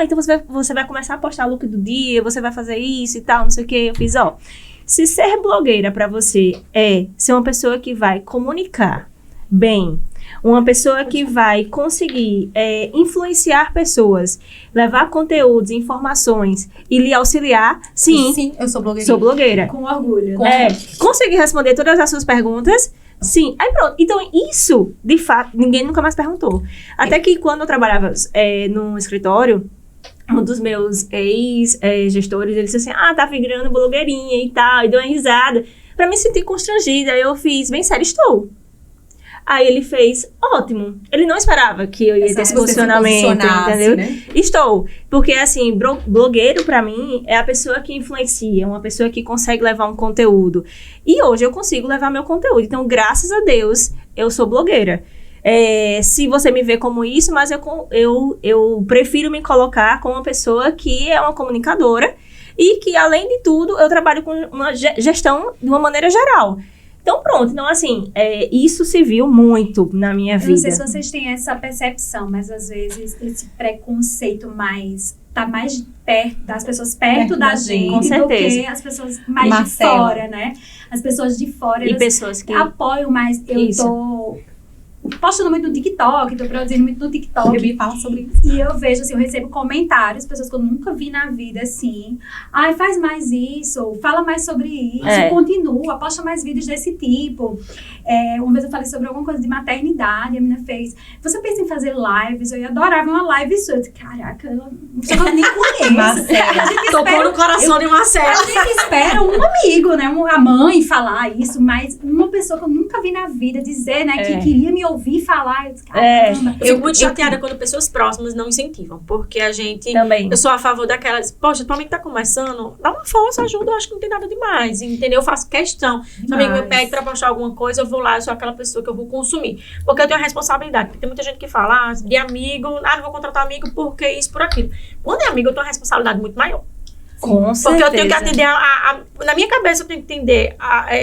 Então você vai começar a postar look do dia, você vai fazer isso e tal, não sei o que. Eu fiz, se ser blogueira pra você é ser uma pessoa que vai comunicar bem, uma pessoa que vai conseguir influenciar pessoas, levar conteúdos, informações e lhe auxiliar, sim, eu sou blogueirinha. sou blogueira. Com orgulho, né? Conseguir responder todas as suas perguntas, sim. Aí pronto. Então, isso, de fato, ninguém nunca mais perguntou. Até que quando eu trabalhava num escritório, um dos meus ex-gestores, ele disse assim, tá virando blogueirinha e tal, e deu uma risada. Pra me sentir constrangida, eu fiz, bem sério, estou. Aí ele fez, ótimo. Ele não esperava que eu ia ter esse posicionamento, entendeu? Né? Estou. Porque, assim, blogueiro, pra mim, é a pessoa que influencia, uma pessoa que consegue levar um conteúdo. E hoje eu consigo levar meu conteúdo. Então, graças a Deus, eu sou blogueira. Se você me vê como isso, mas eu prefiro me colocar como uma pessoa que é uma comunicadora e que, além de tudo, eu trabalho com uma gestão de uma maneira geral. Então, pronto. Então, assim, isso se viu muito na minha vida. Eu não sei se vocês têm essa percepção, mas às vezes esse preconceito tá mais perto das pessoas perto da gente Com do certeza. que as pessoas mais Marcela. de fora, né? As pessoas de fora, E elas pessoas que... apoiam mais. Eu Isso. tô postando muito no TikTok, tô produzindo muito no TikTok. Eu vi falar sobre isso. E eu vejo, assim, eu recebo comentários, pessoas que eu nunca vi na vida, assim. Faz mais isso, fala mais sobre isso, continua, posta mais vídeos desse tipo. Uma vez eu falei sobre alguma coisa de maternidade, a menina fez, você pensa em fazer lives? Eu ia adorar ver uma live sua. Eu disse, caraca, eu nem conheço. Marcela. A gente Tocou espera- no coração de Marcela. a gente espera um amigo, né? A mãe falar isso, mas uma pessoa que eu nunca vi na vida dizer, né? Que queria me ouvir falar. Eu disse, caramba. Eu fico muito chateada quando pessoas próximas não incentivam, porque a gente... Também. Eu sou a favor daquelas... Poxa, pra mim que tá começando, dá uma força, ajuda, eu acho que não tem nada demais, entendeu? Eu faço questão. Se um amigo me pede pra postar alguma coisa, eu vou lá, eu sou aquela pessoa que eu vou consumir. Porque eu tenho a responsabilidade. Porque tem muita gente que fala, de amigo, não vou contratar amigo porque isso, por aquilo. Quando é amigo, eu tenho uma responsabilidade muito maior. Com certeza. Porque eu tenho que atender na minha cabeça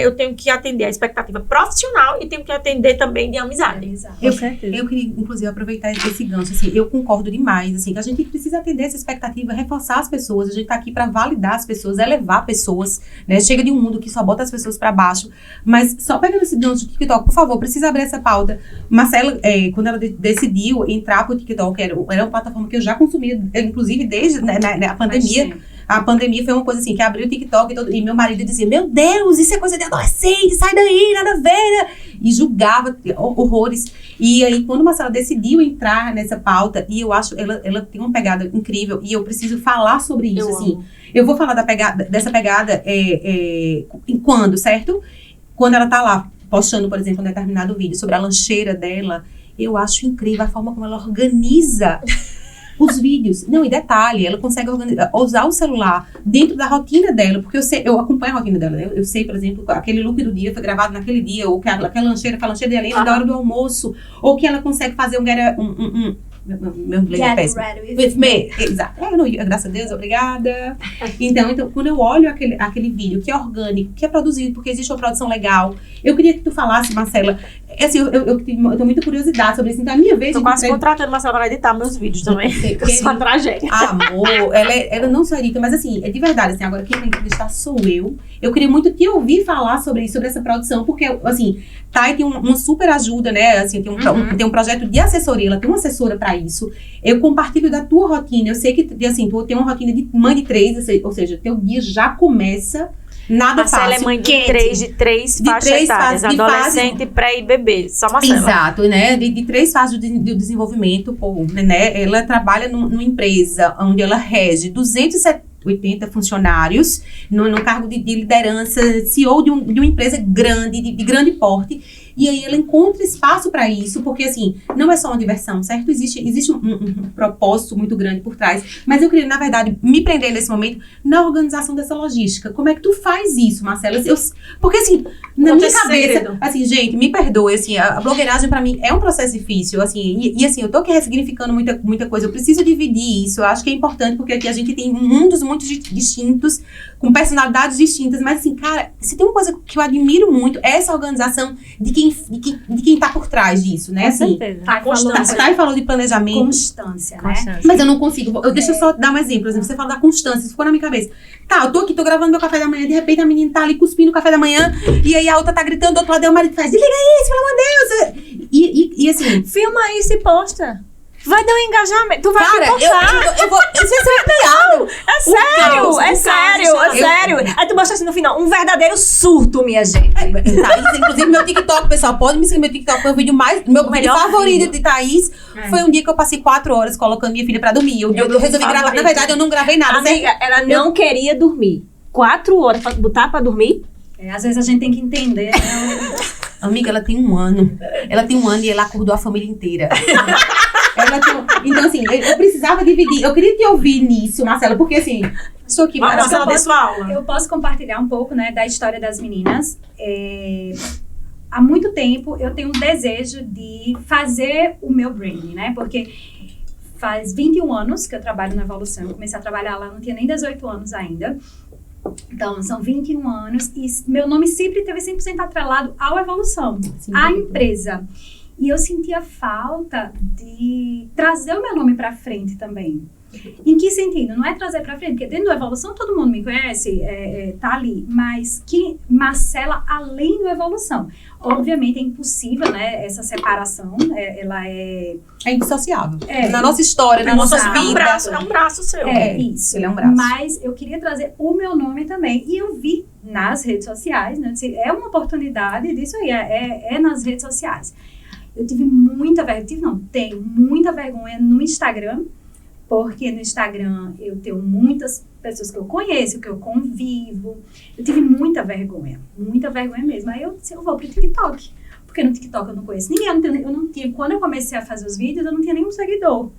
eu tenho que atender a expectativa profissional e tenho que atender também de amizade. Com certeza. Eu queria, inclusive, aproveitar esse gancho, assim, eu concordo demais, assim, que a gente precisa atender essa expectativa, reforçar as pessoas, a gente tá aqui pra validar as pessoas, elevar pessoas, né, chega de um mundo que só bota as pessoas pra baixo, mas só pegando esse gancho do TikTok, por favor, precisa abrir essa pauta. Marcela, quando ela decidiu entrar pro TikTok, era uma plataforma que eu já consumia, inclusive desde a pandemia. A pandemia foi uma coisa assim, que abriu o TikTok e meu marido dizia, meu Deus, isso é coisa de adolescente, sai daí, nada a ver. E julgava horrores. E aí, quando a Marcela decidiu entrar nessa pauta, e eu acho, ela tem uma pegada incrível, e eu preciso falar sobre isso, assim. Eu vou falar dessa pegada quando, certo? Quando ela tá lá, postando, por exemplo, um determinado vídeo sobre a lancheira dela, eu acho incrível a forma como ela organiza os vídeos. Não, e detalhe, ela consegue usar o celular dentro da rotina dela, porque eu acompanho a rotina dela, né? Eu sei, por exemplo, aquele look do dia foi gravado naquele dia, ou que aquela lancheira de Helena da hora do almoço, ou que ela consegue fazer meu inglês é péssimo. With me. Exato. Graças a Deus, obrigada. Então, quando eu olho aquele vídeo que é orgânico, que é produzido porque existe uma produção legal, eu queria que tu falasse, Marcela, assim, eu tenho muita curiosidade sobre isso. Então, a minha vez... Tô quase contratando Marcela para editar meus vídeos também. Eu sou uma tragédia. Amor, ela não só edita, mas assim, é de verdade, assim, agora quem vai entrevistar sou eu. Eu queria muito te ouvir falar sobre isso, sobre essa produção, porque, assim, Thay tem uma super ajuda, né? Assim, tem um projeto de assessoria, ela tem uma assessora pra isso. Eu compartilho da tua rotina. Eu sei que, assim, tu tem uma rotina de mãe de 3, ou seja, teu dia já começa Nada Marcela fácil. é mãe de Kate. três De faixas três etárias, fases- de adolescente, pré e bebê. Só Marcela. Exato, né? De 3 fases do desenvolvimento, né? Ela trabalha numa empresa onde ela rege 280 funcionários no cargo de liderança, CEO de uma empresa grande, de grande porte. E aí ela encontra espaço para isso, porque assim, não é só uma diversão, certo? Existe um propósito muito grande por trás. Mas eu queria, na verdade, me prender nesse momento na organização dessa logística. Como é que tu faz isso, Marcela? Porque assim, na minha cabeça, assim, gente, me perdoe, assim, a blogueiragem para mim é um processo difícil, assim, e assim, eu tô aqui ressignificando muita coisa. Eu preciso dividir isso, eu acho que é importante, porque aqui a gente tem mundos muito distintos, com personalidades distintas, mas assim, cara, se tem uma coisa que eu admiro muito, é essa organização de quem tá por trás disso, né? Com Assim, certeza. Thay falou de planejamento. Constância, né? Constância. Mas eu não consigo. Deixa eu só dar um exemplo. Por exemplo, você fala da constância, isso ficou na minha cabeça. Tá, eu tô aqui, tô gravando meu café da manhã, de repente a menina tá ali cuspindo o café da manhã, e aí a outra tá gritando do outro lado, e o marido faz, desliga isso, pelo amor de Deus! E assim... Filma aí e se posta. Vai dar um engajamento. Tu vai Cara, postar. eu vou... Isso é piada. É sério, é sério. Aí tu mostra assim no final, um verdadeiro surto, minha gente. Thaís, inclusive meu TikTok, pessoal, pode me seguir no meu TikTok, foi o vídeo meu vídeo melhor favorito vídeo. de Thaís. Foi um dia que eu passei 4 horas colocando minha filha pra dormir. Eu resolvi gravar. Na verdade, eu não gravei nada. Amiga, ela não queria dormir. 4 horas pra botar pra dormir? Às vezes a gente tem que entender, né? Amiga, ela tem 1 ano. Ela tem 1 ano e ela acordou a família inteira. Então, assim, eu precisava dividir. Eu queria te ouvir nisso, Marcela, porque assim, estou aqui. Marcela deu sua aula. Eu posso compartilhar um pouco, né, da história das meninas. Há muito tempo eu tenho um desejo de fazer o meu branding, né? Porque faz 21 anos que eu trabalho na Evolução. Eu comecei a trabalhar lá, não tinha nem 18 anos ainda. Então, são 21 anos e meu nome sempre teve 100% atrelado ao Evolução, à empresa. E eu sentia falta de trazer o meu nome para frente também. Em que sentido? Não é trazer para frente, porque dentro da Evolução todo mundo me conhece, tá ali. Mas Marcela, além do Evolução. Obviamente é impossível, né, essa separação, ela é indissociável. Na nossa história, na nossa vida. É um braço seu. Isso. Ele é um braço. Mas eu queria trazer o meu nome também. E eu vi nas redes sociais, né, é uma oportunidade disso aí, é nas redes sociais. Eu tive muita vergonha, tenho muita vergonha no Instagram, porque no Instagram eu tenho muitas pessoas que eu conheço, que eu convivo. Eu tive muita vergonha mesmo. Aí eu disse, eu vou pro TikTok, porque no TikTok eu não conheço ninguém, eu não tinha, quando eu comecei a fazer os vídeos, eu não tinha nenhum seguidor.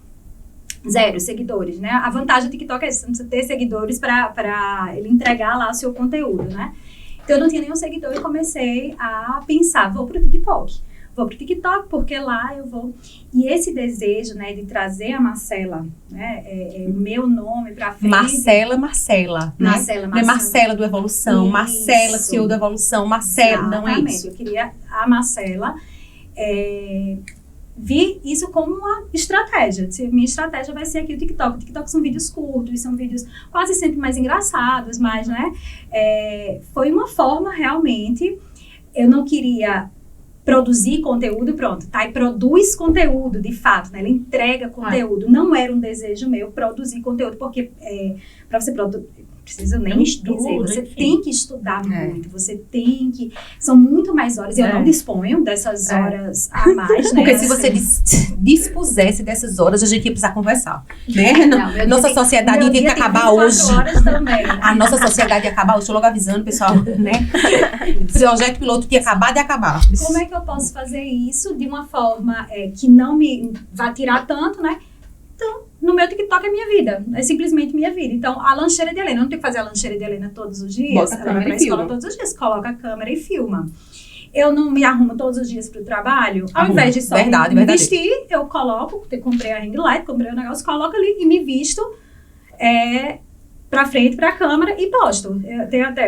0 seguidores, né? A vantagem do TikTok é isso, você não precisa ter seguidores para ele entregar lá o seu conteúdo, né? Então eu não tinha nenhum seguidor e comecei a pensar, vou pro TikTok porque lá eu vou... E esse desejo, né, de trazer a Marcela, né, o meu nome pra frente... Marcela, né? Marcela. Não é Marcela do Evolução, Isso. Marcela, CEO do Evolução, Marcela, não é Exatamente. isso. Eu queria a Marcela... vi isso como uma estratégia. Minha estratégia vai ser aqui o TikTok. O TikTok são vídeos curtos, são vídeos quase sempre mais engraçados, mas, né, foi uma forma realmente... Eu não queria... produzir conteúdo, pronto, tá? E produz conteúdo, de fato, né? Ela entrega conteúdo. Não era um desejo meu produzir conteúdo, porque para você produzir, preciso nem dizer, você tem que estudar muito, você tem que... São muito mais horas, eu não disponho dessas horas a mais, né? Porque se você dispusesse dessas horas, a gente ia precisar conversar, né? Não, nossa sociedade ia ter que acabar hoje. Horas também. A nossa sociedade ia acabar hoje, estou logo avisando, pessoal, né? O projeto piloto tinha acabado de acabar. Como é que eu posso fazer isso de uma forma que não me vá tirar tanto, né? Então, no meu TikTok é minha vida, é simplesmente minha vida. Então, a lancheira de Helena, eu não tenho que fazer a lancheira de Helena todos os dias. Bota a ela câmera vai pra e escola filma. todos os dias, coloca a câmera e filma. Eu não me arrumo todos os dias pro trabalho. Ao invés de só me vestir, eu coloco, comprei a ring light, comprei o negócio, coloco ali e me visto pra frente, pra câmera e posto.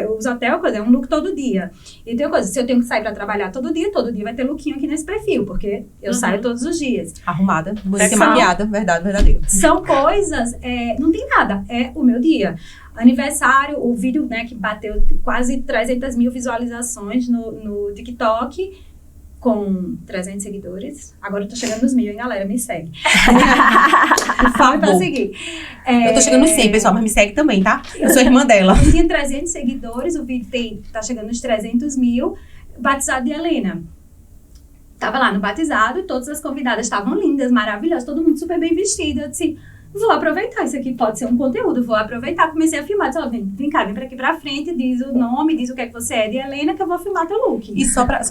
Eu uso até uma coisa, um look todo dia. E tem uma coisa, se eu tenho que sair pra trabalhar todo dia vai ter lookinho aqui nesse perfil, porque eu saio todos os dias. Arrumada, bonita, maquiada, verdade, verdadeiro. São coisas, não tem nada, é o meu dia. Aniversário, o vídeo, né, que bateu quase 300 mil visualizações no TikTok, com 300 seguidores. Agora eu tô chegando nos 1000, hein, galera? Me segue. Por favor. Pra seguir. Eu tô chegando nos 100, pessoal, mas me segue também, tá? Eu sou irmã dela. Eu tinha 300 seguidores, o vídeo tá chegando nos 300 mil. Batizado de Helena. Tava lá no batizado, todas as convidadas estavam lindas, maravilhosas, todo mundo super bem vestido. Eu disse, vou aproveitar, isso aqui pode ser um conteúdo, vou aproveitar. Comecei a filmar, disse, ó, vem cá, vem pra aqui pra frente, diz o nome, diz o que é que você é de Helena, que eu vou filmar teu look. E só pra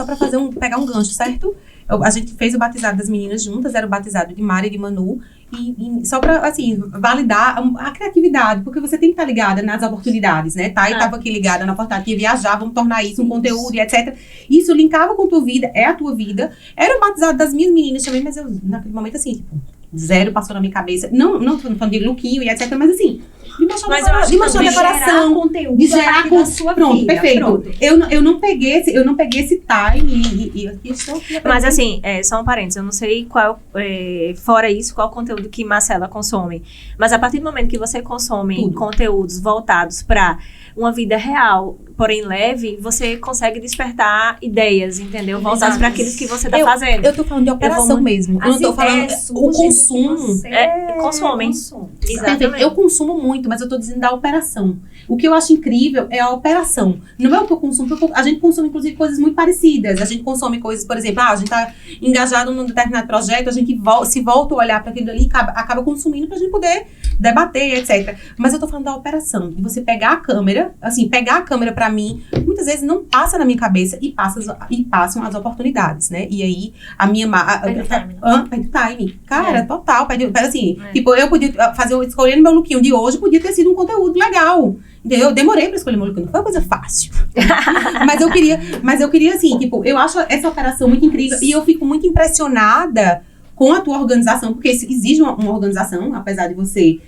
pegar um gancho, certo? A gente fez o batizado das meninas juntas, era o batizado de Mari e de Manu. E só pra, assim, validar a criatividade, porque você tem que estar ligada nas oportunidades, né? Tá? E tava aqui ligada na oportunidade de viajar, vamos tornar isso um conteúdo e etc. Isso linkava com tua vida, é a tua vida. Era o batizado das minhas meninas também, mas eu, naquele momento, assim, tipo, zero passou na minha cabeça. Não tô falando de lookinho e etc, mas assim, de mostrar decoração, de gerar com sua pronto, vida, perfeito. Pronto. Eu não peguei esse time e estou aqui. Mas assim, só um parênteses, eu não sei qual, fora isso, qual o conteúdo que Marcela consome. Mas a partir do momento que você consome conteúdos voltados para uma vida real, porém leve, você consegue despertar ideias, entendeu? Voltadas para aquilo que você tá fazendo. Eu tô falando de operação mesmo. Eu não tô falando o consumo. Consomem. Exatamente. Eu consumo muito, mas eu tô dizendo da operação. O que eu acho incrível é a operação. Não é o que eu consumo, porque a gente consome, inclusive, coisas muito parecidas. A gente consome coisas, por exemplo, a gente tá engajado num determinado projeto, a gente se volta a olhar para aquilo ali e acaba consumindo pra gente poder debater, etc. Mas eu tô falando da operação, de você pegar a câmera, assim, pegar a câmera pra mim, muitas vezes não passa na minha cabeça e passam as oportunidades, né? E aí, a minha... Perde time. Cara, total. Assim, tipo, eu podia escolhendo meu lookinho de hoje, podia ter sido um conteúdo legal. Entendeu? Eu demorei pra escolher meu look, não foi uma coisa fácil. mas eu queria, assim, tipo, eu acho essa operação muito incrível e eu fico muito impressionada com a tua organização, porque exige uma organização, apesar de você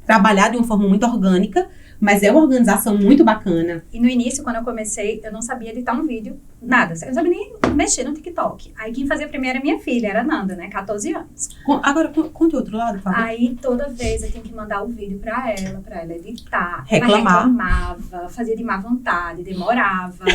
trabalhar de uma forma muito orgânica, mas é uma organização muito bacana. E no início, quando eu comecei, eu não sabia editar um vídeo, nada. Eu não sabia nem mexer no TikTok. Aí quem fazia primeiro era minha filha, era a Nanda, né? 14 anos. Agora, conte o outro lado, por favor. Aí toda vez eu tinha que mandar o vídeo pra ela editar. Reclamar. Ela reclamava, fazia de má vontade, demorava.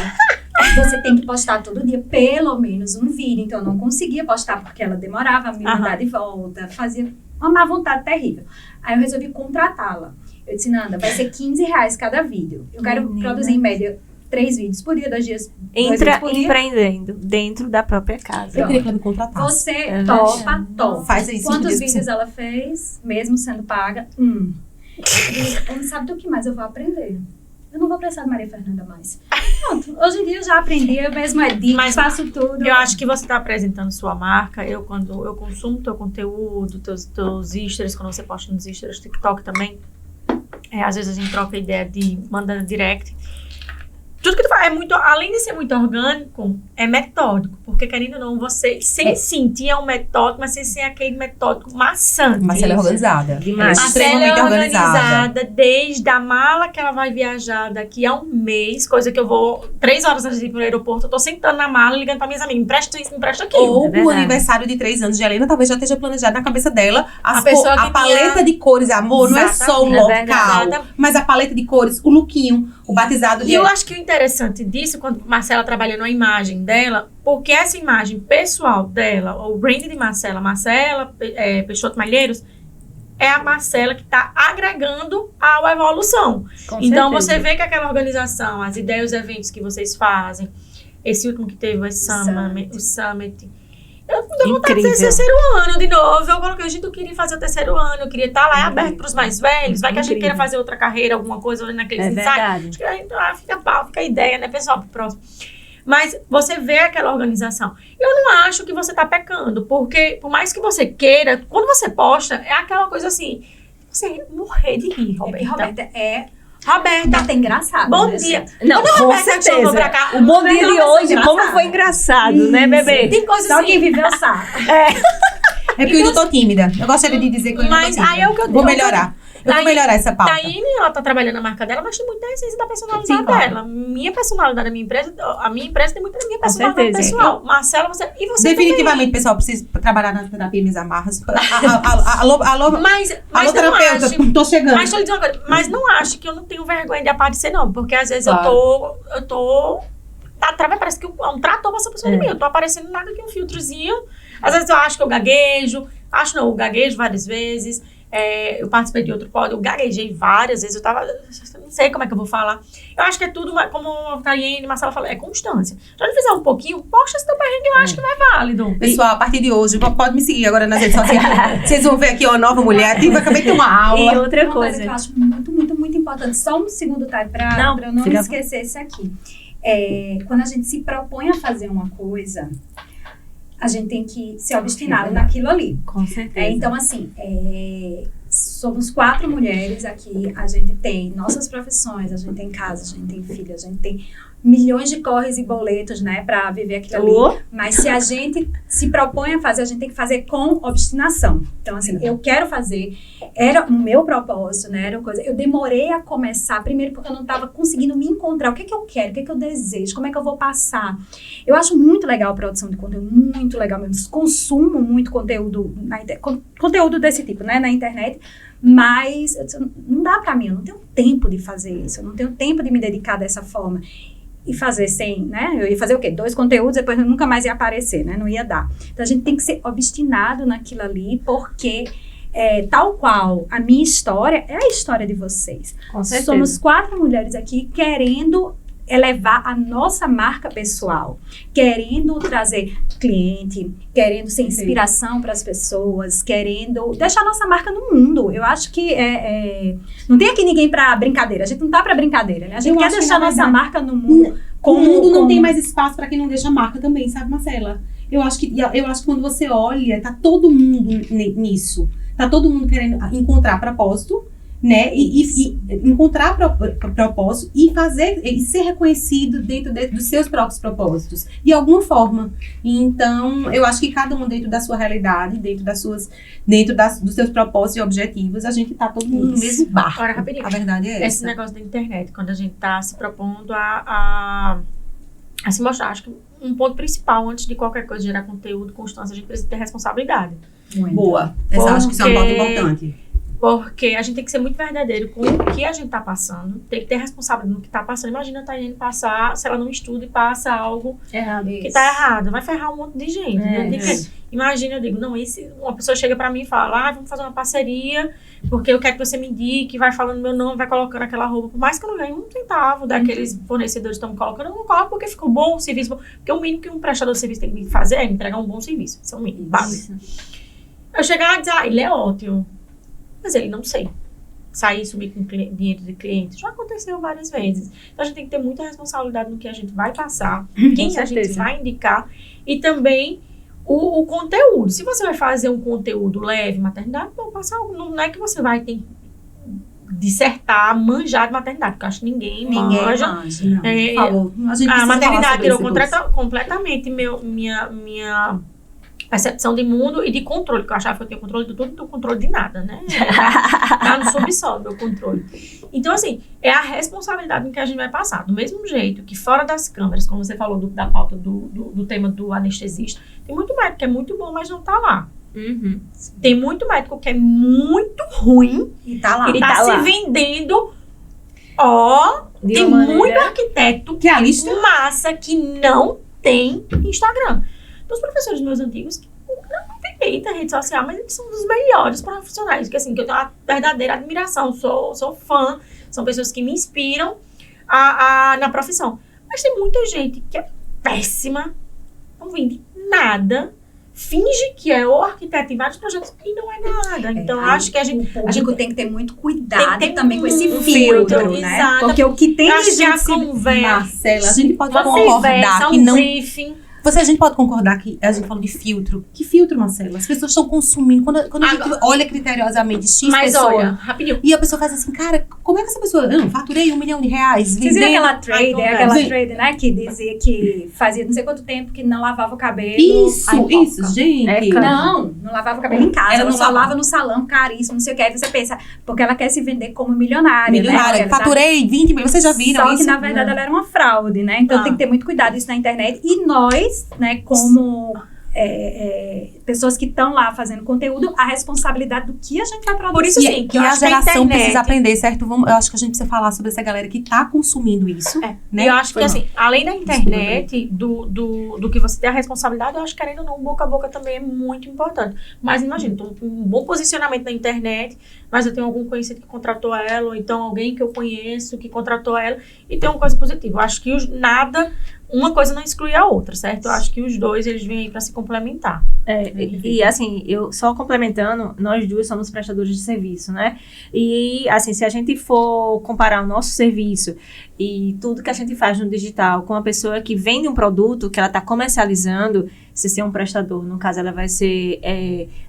Você tem que postar todo dia pelo menos um vídeo. Então eu não conseguia postar porque ela demorava a me mandar de volta. Fazia uma má vontade terrível. Aí eu resolvi contratá-la. Eu disse, Nanda, vai ser R$15 cada vídeo. Eu quero produzir, em média, 3 vídeos por dia, 2 dias, 2 vídeos por dia. Empreendendo dentro da própria casa. Eu queria que ela me contratasse. Você topa. Faz isso. Quantos vídeos ela fez, mesmo sendo paga? Eu não sabe do que mais eu vou aprender. Eu não vou precisar de Maria Fernanda mais. Pronto, hoje em dia eu já aprendi, eu mesmo edito, faço tudo. Eu acho que você está apresentando sua marca. Quando eu consumo teu conteúdo, teus stories, quando você posta nos stories, TikTok também, às vezes a gente troca a ideia de mandar direct. Tudo que tu faz é muito, além de ser muito orgânico, é metódico. Porque, querendo ou não, você sem sentir é um metódico, mas sem ser aquele metódico maçante. Marcela é organizada. Demais. Marcela é organizada desde a mala que ela vai viajar daqui a um mês, coisa que eu vou 3 horas antes de ir pro aeroporto, eu tô sentando na mala ligando pra minhas amigas, me empresta isso, me empresta aquilo. Ou o aniversário de 3 anos de Helena talvez já esteja planejado na cabeça dela. A paleta de cores, amor, não é só o local, mas a paleta de cores, o lookinho, o batizado de... E eu acho que o interessante disso, quando Marcela trabalha na imagem dela, porque essa imagem pessoal dela, o brand de Marcela Peixoto Malheiros, é a Marcela que está agregando à evolução. Então, você vê que aquela organização, as ideias, os eventos que vocês fazem, esse último que teve o Summit, eu dou vontade de fazer esse 3º ano de novo. Eu coloquei, gente, eu queria fazer o 3º ano, eu queria estar lá aberto para os mais velhos. Vai que a gente queira fazer outra carreira, alguma coisa ali naquele insight. Fica a ideia, né, pessoal, pro próximo. Mas você vê aquela organização. Eu não acho que você tá pecando, porque por mais que você queira, quando você posta, é aquela coisa assim, você morrer de rir, Roberta. Roberta, até engraçado. Bom dia. Não, com certeza. Pra cá, o bom dia de hoje, como foi engraçado, né, bebê? Tem coisas só assim. quem viveu sabe. É porque eu ainda tô tímida. Eu gostaria de dizer que eu ainda tô tímida. Aí é o que eu vou melhorar. Eu vou melhorar essa pauta. Taine, ela tá trabalhando na marca dela, mas tem muita essência da personalidade dela. Minha personalidade da minha empresa, a minha empresa tem muita da minha personalidade pessoal. Marcela, e você definitivamente, também. Pessoal, preciso trabalhar na terapia Minhas Amarras. Alô, mas terapeuta, tô chegando. Mas deixa eu dizer uma coisa, mas não acho que eu não tenho vergonha de aparecer, não. Porque às vezes eu tô parece que um trator passou por cima de mim. Eu tô aparecendo nada que um filtrozinho. Às vezes eu acho que eu gaguejo. Eu gaguejo várias vezes. Eu participei de outro pódio, eu gaguejei várias vezes, não sei como é que eu vou falar. Eu acho que é tudo, como a Cariene e Marcela falou, é constância. Se eu fizer um pouquinho, posta esse teu perrengue, eu acho que não é válido. Pessoal, a partir de hoje, pode me seguir agora nas redes sociais. Vocês vão ver aqui uma nova mulher ativa, acabei de ter uma aula. E outra Uma coisa que eu acho muito importante, só um segundo, Thay, pra eu não esquecer isso aqui. Quando a gente se propõe a fazer uma coisa, a gente tem que ser obstinado naquilo ali. Com certeza. Então, assim, somos 4 mulheres aqui, a gente tem nossas profissões, a gente tem casa, a gente tem filha, a gente tem milhões de corres e boletos, né, pra viver aquilo ali. Mas se a gente se propõe a fazer, a gente tem que fazer com obstinação. Então, assim, eu quero fazer, era o meu propósito, né, era uma coisa, eu demorei a começar, primeiro porque eu não estava conseguindo me encontrar, o que é que eu quero, o que é que eu desejo, como é que eu vou passar. Eu acho muito legal a produção de conteúdo, muito legal mesmo, consumo muito conteúdo, conteúdo desse tipo, né, na internet, mas não dá pra mim, eu não tenho tempo de fazer isso, eu não tenho tempo de me dedicar dessa forma. E fazer sem, né? Eu ia fazer o quê? 2 conteúdos, depois eu nunca mais ia aparecer, né? Não ia dar. Então, a gente tem que ser obstinado naquilo ali, porque tal qual a minha história é a história de vocês. Com certeza. Somos 4 mulheres aqui querendo elevar a nossa marca pessoal, querendo trazer cliente, querendo ser inspiração para as pessoas, querendo deixar a nossa marca no mundo. Eu acho que não tem aqui ninguém para brincadeira, a gente não tá para brincadeira, né? A gente quer deixar a nossa marca no mundo. O mundo não tem mais espaço para quem não deixa marca também, sabe, Marcela? Eu acho que quando você olha, tá todo mundo nisso. Tá todo mundo querendo encontrar propósito, né? E encontrar propósito e fazer e ser reconhecido dentro dos seus próprios propósitos, de alguma forma. Então, eu acho que cada um dentro da sua realidade, dentro dos seus propósitos e objetivos, a gente tá todo mundo no mesmo barco. Agora, rapidinho. A verdade é essa. Esse negócio da internet, quando a gente tá se propondo a se mostrar, acho que um ponto principal, antes de qualquer coisa, gerar conteúdo, constância, a gente precisa ter responsabilidade. Muito. Boa. Eu acho que isso é um ponto importante. Porque a gente tem que ser muito verdadeiro com o que a gente tá passando. Tem que ter responsabilidade no que tá passando. Imagina a Tayane passar, se ela não estuda e passa algo Errado. que tá errado. Vai ferrar um monte de gente. Né? Imagina, eu digo, uma pessoa chega pra mim e fala, vamos fazer uma parceria, porque eu quero que você me indique, vai falando meu nome, vai colocando aquela roupa. Por mais que eu não ganhe um centavo daqueles fornecedores que estão me colocando, eu não coloco porque ficou bom o serviço. Porque o mínimo que um prestador de serviço tem que fazer é entregar um bom serviço. Isso é o mínimo, básico. Eu chegar e dizer, ele é ótimo. Mas ele não sei. Sair e subir com dinheiro de cliente. Já aconteceu várias vezes. Então, a gente tem que ter muita responsabilidade no que a gente vai passar, quem a gente vai indicar e também o conteúdo. Se você vai fazer um conteúdo leve, maternidade, passar algo. Não é que você vai ter que dissertar, manjar de maternidade, porque eu acho que ninguém manja. Não. Falou. A maternidade tirou completamente minha percepção de mundo e de controle, que eu achava que eu tinha controle de tudo, não tenho controle de nada, né? Tá no subsolo, meu controle. Então, assim, é a responsabilidade em que a gente vai passar. Do mesmo jeito que fora das câmeras, como você falou da pauta do tema do anestesista, tem muito médico que é muito bom, mas não tá lá. Uhum. Tem muito médico que é muito ruim e tá lá. E tá se vendendo. Tem muito arquiteto que a lista massa que não tem Instagram. Os professores meus antigos, que não tem peita rede social, mas eles são dos melhores profissionais, que assim, que eu tenho uma verdadeira admiração, sou fã, são pessoas que me inspiram na profissão. Mas tem muita gente que é péssima, não vende nada, finge que é o arquiteto em vários projetos e não é nada. Então, acho que a gente tem que ter muito cuidado tem também com esse filtro, né? Exato. Porque o que tem de gente Marcela, a gente pode concordar que não... briefing. A gente pode concordar que a gente falou de filtro. Que filtro, Marcela? As pessoas estão consumindo. Quando a gente olha criteriosamente X pessoa, olha, rapidinho. E a pessoa faz assim, cara, como é que essa pessoa... faturei R$1 milhão. Vocês viram aquela trader, né? Que dizia que fazia não sei quanto tempo que não lavava o cabelo. Isso, gente. Não lavava o cabelo em casa. Ela só lava no salão, caríssimo, não sei o que. Aí você pensa, porque ela quer se vender como milionária, né? Faturei 20 mil. Vocês já viram isso? Só que, na verdade, ela era uma fraude, né? Então, tem que ter muito cuidado isso na internet. E nós, né, como pessoas que estão lá fazendo conteúdo, a responsabilidade do que a gente vai produzir. Por isso, sim, Que a geração precisa aprender, certo? Eu acho que a gente precisa falar sobre essa galera que tá consumindo isso. Né? Né? Eu acho que, assim, além da internet, do que você tem a responsabilidade, eu acho que, querendo ou não, boca a boca também é muito importante. Mas imagina, tô com um bom posicionamento na internet, mas eu tenho algum conhecido que contratou ela, ou então alguém que eu conheço que contratou ela, e tem uma coisa positiva. Eu acho que uma coisa não exclui a outra, certo? Eu acho que os dois, eles vêm aí para se complementar. E assim, eu só complementando, nós duas somos prestadores de serviço, né? E assim, se a gente for comparar o nosso serviço e tudo que a gente faz no digital com a pessoa que vende um produto que ela está comercializando, se ser um prestador, no caso ela vai ser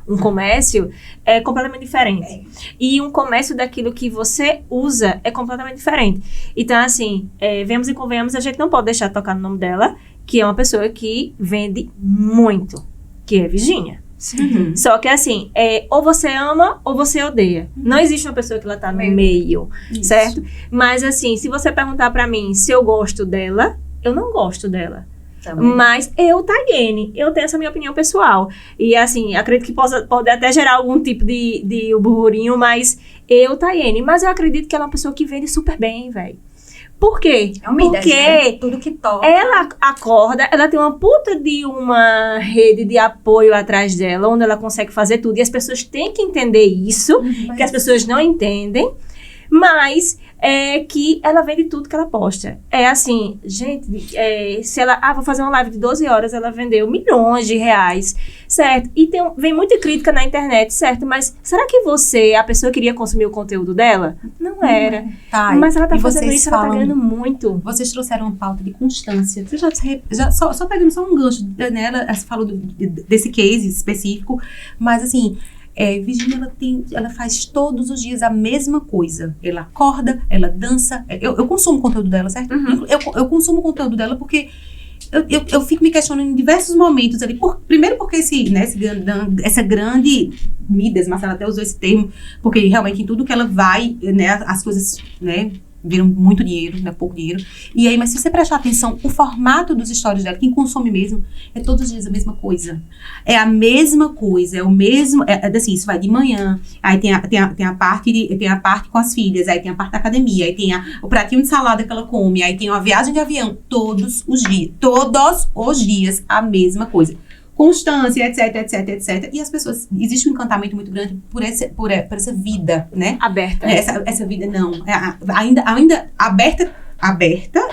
um comércio, é completamente diferente. E um comércio daquilo que você usa é completamente diferente. Então, assim, vemos e convenhamos, a gente não pode deixar de tocar no nome dela, que é uma pessoa que vende muito, que é Virgínia. Uhum. Só que assim, ou você ama ou você odeia. Não existe uma pessoa que ela tá no meio, certo? Mas assim, se você perguntar pra mim se eu gosto dela, eu não gosto dela. Também. Mas eu, Tayene, eu tenho essa minha opinião pessoal. E assim, acredito que pode até gerar algum tipo de burburinho, mas eu, Tayene, mas eu acredito que ela é uma pessoa que vende super bem, velho. Por quê? É uma Porque ideia, né? Tudo que toca. ela acorda, ela tem uma puta de uma rede de apoio atrás dela, onde ela consegue fazer tudo. E as pessoas têm que entender isso, que as pessoas não entendem. Mas que ela vende tudo que ela posta. É assim, gente, se ela... vou fazer uma live de 12 horas, ela vendeu milhões de reais, certo? E vem muita crítica na internet, certo? Mas será que a pessoa queria consumir o conteúdo dela? Não era. Tá, mas ela tá e fazendo vocês isso, ela tá falam- ganhando muito. Vocês trouxeram uma pauta de constância. Você só pegando só um gancho, né? Ela falou desse case específico, mas assim, Virgínia, ela faz todos os dias a mesma coisa. Ela acorda, ela dança. Eu consumo o conteúdo dela, certo? Uhum. Eu consumo o conteúdo dela porque eu fico me questionando em diversos momentos ali. Primeiro porque essa grande Midas, Marcela até usou esse termo, porque realmente em tudo que ela vai, né, as coisas, né, viram muito dinheiro, né, pouco dinheiro. E aí, mas se você prestar atenção, o formato dos stories dela, quem consome mesmo, é todos os dias a mesma coisa. É a mesma coisa, é o mesmo, assim, isso vai de manhã, aí tem a parte com as filhas, aí tem a parte da academia, aí tem o pratinho de salada que ela come, aí tem uma viagem de avião, todos os dias a mesma coisa. Constância, etc. E as pessoas, existe um encantamento muito grande por essa vida, né? Aberta. Essa vida não, ainda aberta,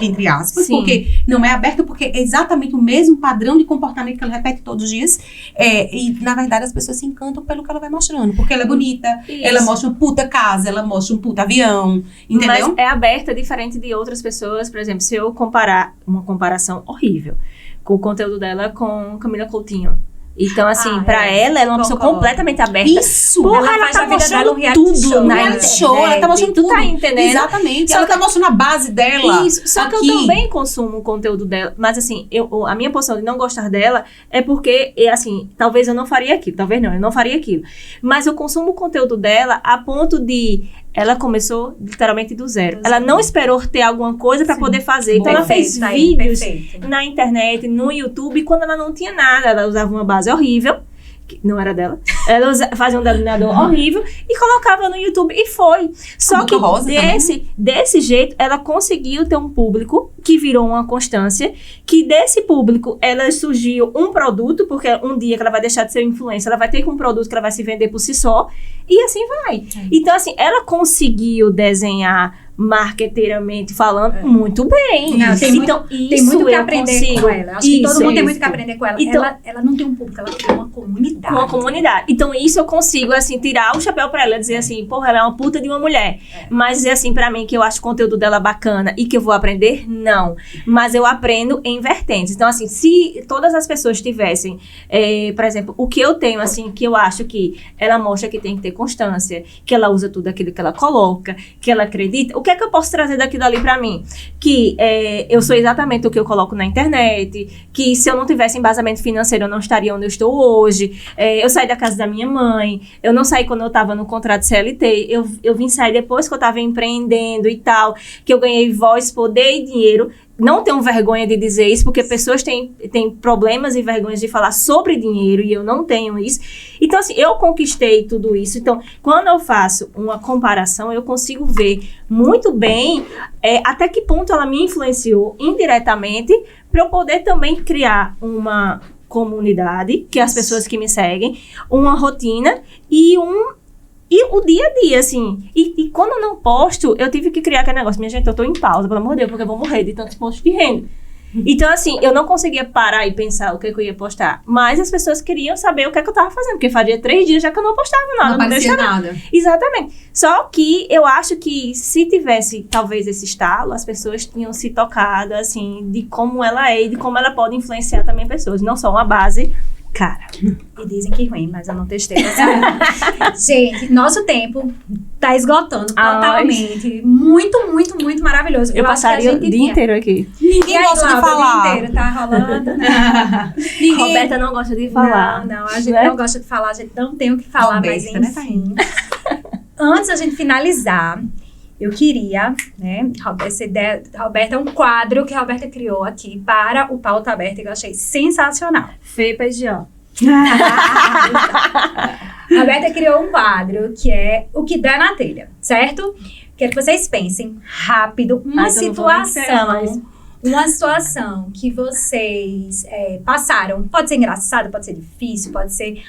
entre aspas, Sim. porque não é aberta porque é exatamente o mesmo padrão de comportamento que ela repete todos os dias, e na verdade as pessoas se encantam pelo que ela vai mostrando, porque ela é bonita, Isso. ela mostra uma puta casa, ela mostra um puta avião, entendeu? Mas é aberta diferente de outras pessoas. Por exemplo, se eu comparar uma comparação horrível com o conteúdo dela com Camila Coutinho. Então, assim, pra ela é uma pessoa Concordo. completamente aberta. Isso! Porra, Ela ela faz tá da vida mostrando dela um reality tudo show. na Reality internet. show, ela tá mostrando Tu tudo. tá entendendo? Exatamente. Só Ela que tá mostrando a base dela. Isso, só que eu aqui. também consumo o conteúdo dela. Mas, assim, a minha posição de não gostar dela é porque, assim, talvez eu não faria aquilo. Talvez não, eu não faria aquilo. Mas eu consumo o conteúdo dela a ponto de... Ela começou literalmente do zero. Ela não esperou ter alguma coisa pra poder fazer. Então, ela fez vídeos na internet, no YouTube, quando ela não tinha nada. Ela usava uma base horrível, que não era dela. Ela fazia um delineador horrível e colocava no YouTube e foi. Só que rosa desse jeito, ela conseguiu ter um público que virou uma constância, que desse público, ela surgiu um produto, porque um dia que ela vai deixar de ser influencer, ela vai ter um produto que ela vai se vender por si só, e assim vai. Então, assim, ela conseguiu desenhar marqueteiramente falando muito bem. Não, tem então, tem muito que eu aprender consigo. com ela. Acho que todo mundo tem muito Isso. que aprender com ela. Então- Ela não tem um público, ela tem uma comunidade. Com a comunidade. Então, isso eu consigo, assim, tirar o chapéu pra ela, dizer assim, porra, ela é uma puta de uma mulher. Mas dizer assim, pra mim, que eu acho o conteúdo dela bacana e que eu vou aprender, não. Mas eu aprendo em vertentes. Então, assim, se todas as pessoas tivessem, por exemplo, o que eu tenho, assim, que eu acho que ela mostra que tem que ter constância, que ela usa tudo aquilo que ela coloca, que ela acredita, o que é que eu posso trazer daquilo ali pra mim? Que eu sou exatamente o que eu coloco na internet, que se eu não tivesse embasamento financeiro, eu não estaria onde eu estou hoje. Eu saí da casa da minha mãe, eu não saí quando eu tava no contrato CLT, eu vim sair depois que eu tava empreendendo e tal, que eu ganhei voz, poder e dinheiro. não tenho vergonha de dizer isso, porque pessoas têm problemas e vergonhas de falar sobre dinheiro e eu não tenho isso. Então, assim, eu conquistei tudo isso. Então, quando eu faço uma comparação, eu consigo ver muito bem até que ponto ela me influenciou indiretamente para eu poder também criar uma comunidade, que é as pessoas que me seguem, uma rotina e o dia a dia, assim. E quando eu não posto, eu tive que criar aquele negócio. Minha gente, eu tô em pausa, pelo amor de Deus, porque eu vou morrer de tantos postos de renda. Então, assim, eu não conseguia parar e pensar o que eu ia postar. Mas as pessoas queriam saber o que eu tava fazendo. Porque fazia 3 dias já que eu não postava nada. Não aparecia nada. Exatamente. Só que eu acho que se tivesse, talvez, esse estalo, as pessoas tinham se tocado, assim, de como ela é e de como ela pode influenciar também pessoas. Não só uma base... Cara. E dizem que ruim, mas eu não testei pra saber. Gente, nosso tempo tá esgotando totalmente. Muito, muito, muito maravilhoso. Eu passaria o dia inteiro aqui. Ninguém gosta de falar. O dia inteiro tá rolando, né? Roberta não gosta de falar. Não, a gente não gosta de falar, a gente não tem o que falar, Roberta, mas enfim. Antes da gente finalizar, eu queria, né, essa ideia, Roberta, é um quadro que a Roberta criou aqui para o Pauta Aberta, que eu achei sensacional. Fê PGO. Roberta criou um quadro que é o que dá na telha, certo? Quero que vocês pensem rápido uma situação que vocês passaram. Pode ser engraçado, pode ser difícil, pode ser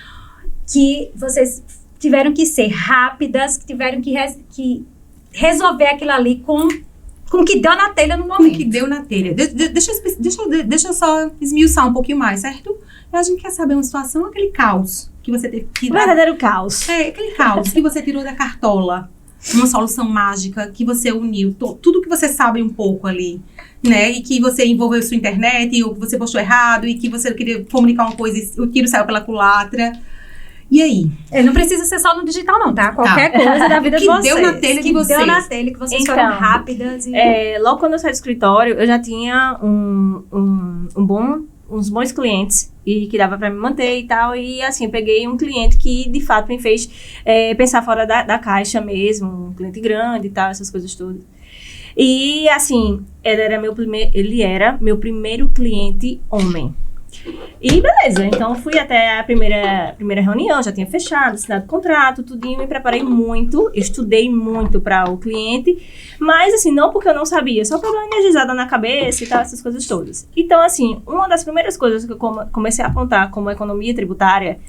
que vocês tiveram que ser rápidas, que tiveram que resolver aquilo ali com o que deu na telha no momento. Com o que deu na telha. Deixa eu só esmiuçar um pouquinho mais, certo? A gente quer saber uma situação, aquele caos que você teve que tirar. Verdadeiro caos. Aquele caos que você tirou da cartola. Uma solução mágica que você uniu. Tudo que você sabe um pouco ali, né? E que você envolveu sua internet, ou que você postou errado, e que você queria comunicar uma coisa e o tiro saiu pela culatra. E aí? Não precisa ser só no digital, não, tá? Qualquer coisa da vida de vocês. Que deu na telha de vocês. Deu na telha, que vocês foram rápidas. Logo quando eu saí do escritório, eu já tinha uns bons clientes e que dava pra me manter e tal. E assim, eu peguei um cliente que de fato me fez pensar fora da caixa mesmo. Um cliente grande e tal, essas coisas todas. E assim, ele era meu primeiro cliente homem. E beleza, então fui até a primeira reunião, já tinha fechado, assinado o contrato, tudinho, me preparei muito, estudei muito para o cliente, mas assim, não porque eu não sabia, só para dar uma energizada na cabeça e tal, essas coisas todas. Então assim, uma das primeiras coisas que eu comecei a apontar como economia tributária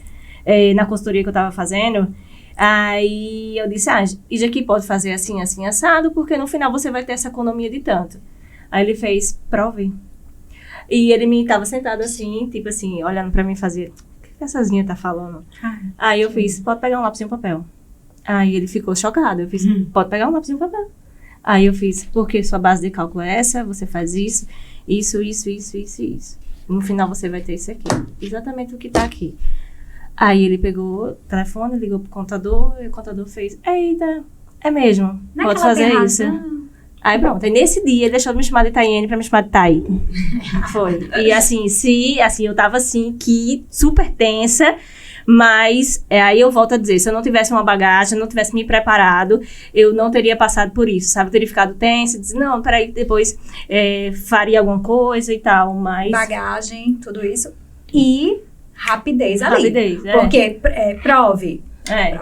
na consultoria que eu estava fazendo, aí eu disse, isso aqui pode fazer assim, assim, assado, porque no final você vai ter essa economia de tanto. Aí ele fez, prove. E ele me tava sentado assim, tipo assim, olhando pra mim e fazia, o que essa Zinha tá falando? Aí eu fiz, pode pegar um lápis e um papel. Aí ele ficou chocado, eu fiz, pode pegar um lápis e um papel. Aí eu fiz, porque sua base de cálculo é essa, você faz isso. No final você vai ter isso aqui, exatamente o que tá aqui. Aí ele pegou o telefone, ligou pro contador, e o contador fez, eita, é mesmo, pode fazer isso. Aí pronto, aí nesse dia ele deixou de me chamar de Tayane pra me chamar de Thay. Foi. E assim, eu tava assim, que super tensa, mas aí eu volto a dizer, se eu não tivesse uma bagagem, não tivesse me preparado, eu não teria passado por isso, sabe? Eu teria ficado tensa, dizer, não, peraí, depois faria alguma coisa e tal, mas... Bagagem, tudo isso. E rapidez ali. Rapidez, Porque prove.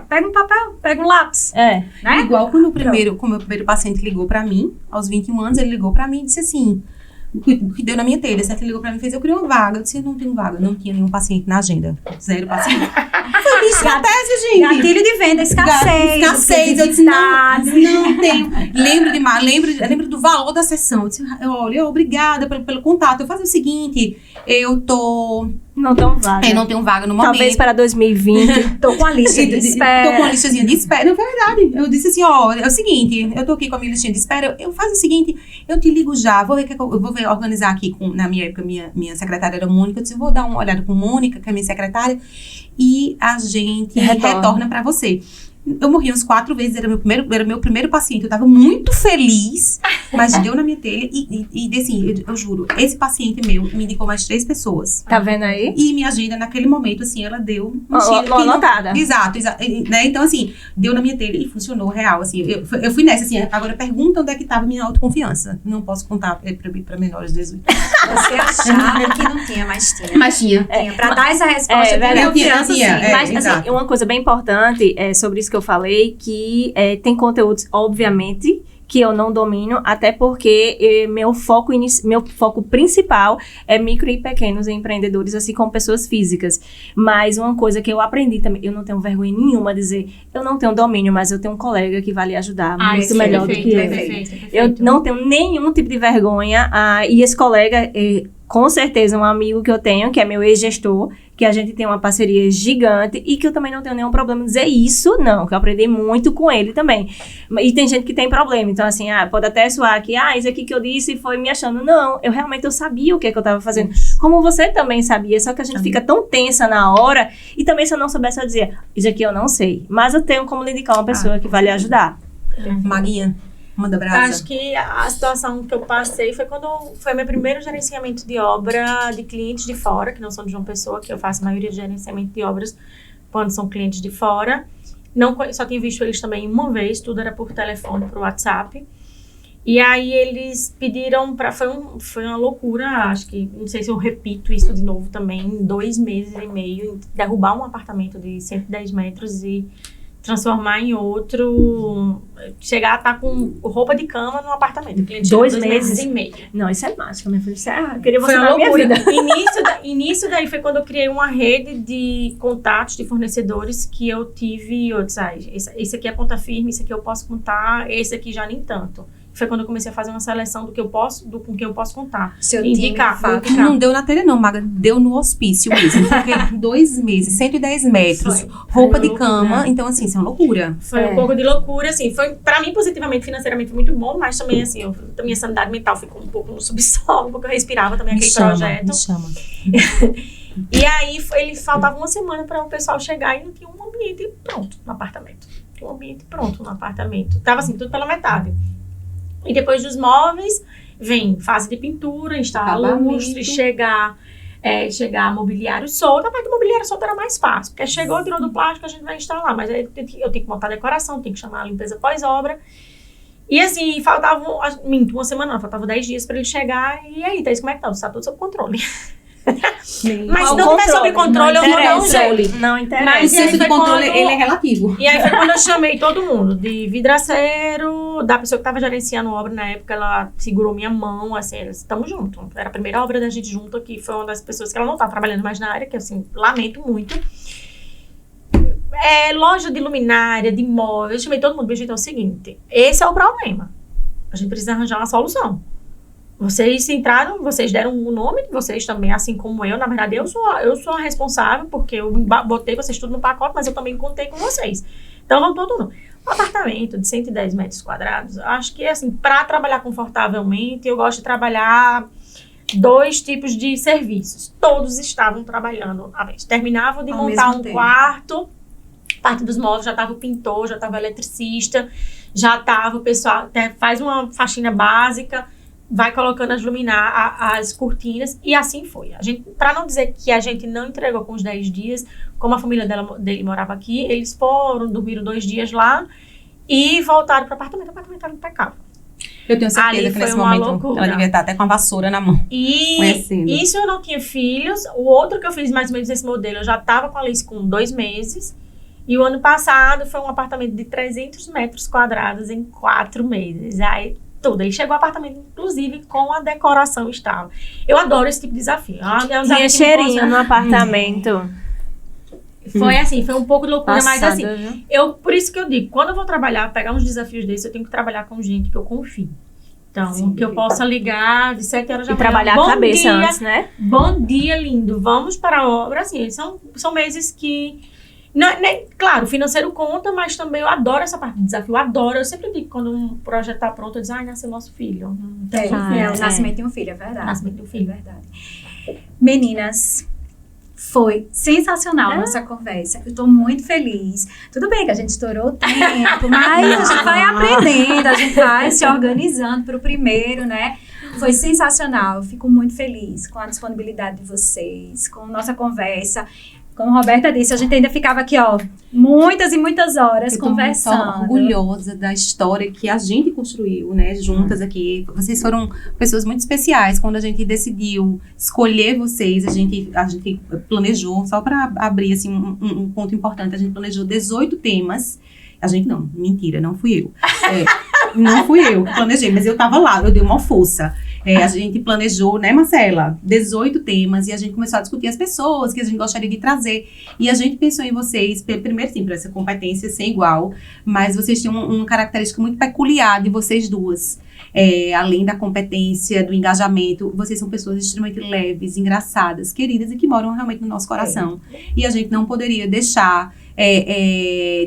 Pega um papel, pega um lápis. Né? Igual quando o meu primeiro paciente ligou pra mim, aos 21 anos, ele ligou pra mim e disse assim, o que deu na minha telha, certo? Ele ligou pra mim e fez, eu queria uma vaga. Eu disse, eu não tenho vaga, não tinha nenhum paciente na agenda. 0 paciente. Foi minha estratégia, gente. Gatilho de venda, escassez. Eu disse, não tenho. Lembro do valor da sessão. Eu disse, olha, obrigada pelo contato. Eu faço o seguinte, não tenho vaga no momento. Talvez para 2020. Tô com a lista de espera. Tô com a listazinha de espera. Não, verdade. Eu disse assim, é o seguinte, eu tô aqui com a minha listinha de espera. Eu faço o seguinte, eu te ligo já. Vou organizar aqui, na minha época, minha secretária era Mônica. Eu disse, vou dar uma olhada com Mônica, que é minha secretária, e a gente retorna pra você. Eu morri umas 4 vezes, era meu primeiro paciente. Eu tava muito feliz, mas deu na minha telha. E assim, eu juro, esse paciente meu me indicou mais 3 pessoas. Tá vendo aí? E minha agenda, naquele momento, assim, ela deu... Anotada. Exato, né? Então, assim, deu na minha telha e funcionou real, assim. Eu fui nessa, assim, agora pergunta onde é que tava a minha autoconfiança. Não posso contar pra menores de 18. Você achava que não tinha, mas tinha. Mas tinha. Tinha. Pra dar essa resposta, verdade. eu confiança, sim. Mas, assim, exato. uma coisa bem importante sobre isso que eu falei, que tem conteúdos, obviamente, que eu não domino, até porque meu foco principal é micro e pequenos empreendedores, assim como pessoas físicas. Mas uma coisa que eu aprendi também, eu não tenho vergonha nenhuma de dizer, eu não tenho domínio, mas eu tenho um colega que vai lhe ajudar muito melhor do que eu. Perfeito. Eu não tenho nenhum tipo de vergonha, e esse colega, com certeza, um amigo que eu tenho, que é meu ex-gestor, que a gente tem uma parceria gigante e que eu também não tenho nenhum problema em dizer isso, não, que eu aprendi muito com ele também. E tem gente que tem problema, então assim, pode até soar que, isso aqui que eu disse foi me achando. Não, eu sabia o que eu tava fazendo. Como você também sabia, só que a gente fica tão tensa na hora, e também se eu não soubesse, eu dizia, isso aqui eu não sei, mas eu tenho como lhe indicar uma pessoa que vai lhe ajudar. Maguinha, manda brasa. Acho que a situação que eu passei foi quando foi meu primeiro gerenciamento de obra de clientes de fora, que não são de João Pessoa, que eu faço a maioria de gerenciamento de obras quando são clientes de fora. Só tinha visto eles também uma vez, tudo era por telefone, por WhatsApp. E aí eles pediram foi uma loucura, acho que, não sei se eu repito isso de novo também, em 2 meses e meio, derrubar um apartamento de 110 metros e transformar em outro, chegar a estar com roupa de cama no apartamento. 2 meses e meio. Não, isso é mágica, minha filha. Isso eu queria você Foi na uma minha loucura. vida. Início daí foi quando eu criei uma rede de contatos de fornecedores que eu tive, esse aqui é conta firme, esse aqui eu posso contar, esse aqui já nem tanto. Foi quando eu comecei a fazer uma seleção com quem eu posso contar. Seu indicar. Não deu na telha não, Maga, deu no hospício mesmo. Fiquei 2 meses, 110 metros, roupa de cama, então assim, isso é uma loucura. Foi um pouco de loucura, assim, foi pra mim positivamente, financeiramente foi muito bom, mas também assim, a minha sanidade mental ficou um pouco no subsolo, porque eu respirava também aquele projeto. Me chama. E aí, ele faltava uma semana para o pessoal chegar e não tinha um ambiente pronto no apartamento. Tava assim, tudo pela metade. E depois dos móveis, vem fase de pintura, instalar lustre, chegar mobiliário solto. A parte do mobiliário solto era mais fácil, porque chegou, tirou do plástico, a gente vai instalar. Mas aí eu tenho que montar a decoração, tenho que chamar a limpeza pós-obra. E assim, faltava uma semana, não, faltava 10 dias para ele chegar. E aí, Thaís, como é que tá? Você tá tudo sob controle. Mas se não tiver sob controle, eu vou dar um jeito. Não interessa. Mas O senso de controle, ele é relativo. E aí foi quando eu chamei todo mundo, de vidraceiro, da pessoa que estava gerenciando a obra na época, ela segurou minha mão, assim, estamos juntos. Era a primeira obra da gente junto, que foi uma das pessoas que ela não tá trabalhando mais na área, que assim, lamento muito. Loja de luminária, de móvel, eu chamei todo mundo, gente, é o seguinte, esse é o problema. A gente precisa arranjar uma solução. Vocês entraram, vocês deram o nome de vocês também, assim como eu. Na verdade, eu sou a responsável, porque eu botei vocês tudo no pacote, mas eu também contei com vocês. Então, vamos todo mundo. Um apartamento de 110 metros quadrados, acho que, assim, para trabalhar confortavelmente, eu gosto de trabalhar 2 tipos de serviços. Todos estavam trabalhando à vez. Terminavam de montar um quarto, parte dos móveis, já estava o pintor, já estava o eletricista, já estava o pessoal, faz uma faxina básica, vai colocando as cortinas, e assim foi. A gente, para não dizer que a gente não entregou com os 10 dias, como a família dele morava aqui, eles dormiram 2 dias lá e voltaram para o apartamento. O apartamento estava impecável. Eu tenho certeza que nesse momento ela devia estar até com a vassoura na mão. E isso eu não tinha filhos. O outro que eu fiz mais ou menos nesse modelo, eu já estava com a Alice com 2 meses. E o ano passado foi um apartamento de 300 metros quadrados em 4 meses. Aí tudo. Aí chegou o apartamento, inclusive, com a decoração estável. Eu adoro esse tipo de desafio. Tinha cheirinho no apartamento. Foi assim, foi um pouco de loucura, mas assim, viu? por isso que eu digo, quando eu vou trabalhar, pegar uns desafios desses, eu tenho que trabalhar com gente que eu confio. Então, que eu possa ligar de 7 horas da manhã. E trabalhar a cabeça antes, né? Bom dia, lindo. Vamos para a obra. Assim, são meses que... claro, o financeiro conta, mas também eu adoro essa parte de desafio. Eu adoro. Eu sempre digo, quando um projeto está pronto, eu digo, nasceu nosso filho. O nascimento de um filho, é verdade. Nascimento de um filho. É verdade. Meninas, Foi sensacional a nossa conversa. Eu tô muito feliz. Tudo bem que a gente estourou o tempo, mas a gente vai aprendendo, a gente vai se organizando pro primeiro, né? Foi sensacional. Eu fico muito feliz com a disponibilidade de vocês, com a nossa conversa. Como a Roberta disse, a gente ainda ficava aqui, ó, muitas e muitas horas conversando. Eu tô orgulhosa da história que a gente construiu, né, juntas aqui. Vocês foram pessoas muito especiais. Quando a gente decidiu escolher vocês, a gente planejou, só para abrir, assim, um ponto importante, a gente planejou 18 temas. A gente não, mentira, não fui eu. Não fui eu que planejei, mas eu tava lá, eu dei uma força. A gente planejou, né, Marcela, 18 temas e a gente começou a discutir as pessoas que a gente gostaria de trazer. E a gente pensou em vocês, primeiro sim, para essa competência sem igual, mas vocês tinham uma característica muito peculiar de vocês duas. Além da competência, do engajamento, vocês são pessoas extremamente leves, engraçadas, queridas e que moram realmente no nosso coração. E a gente não poderia deixar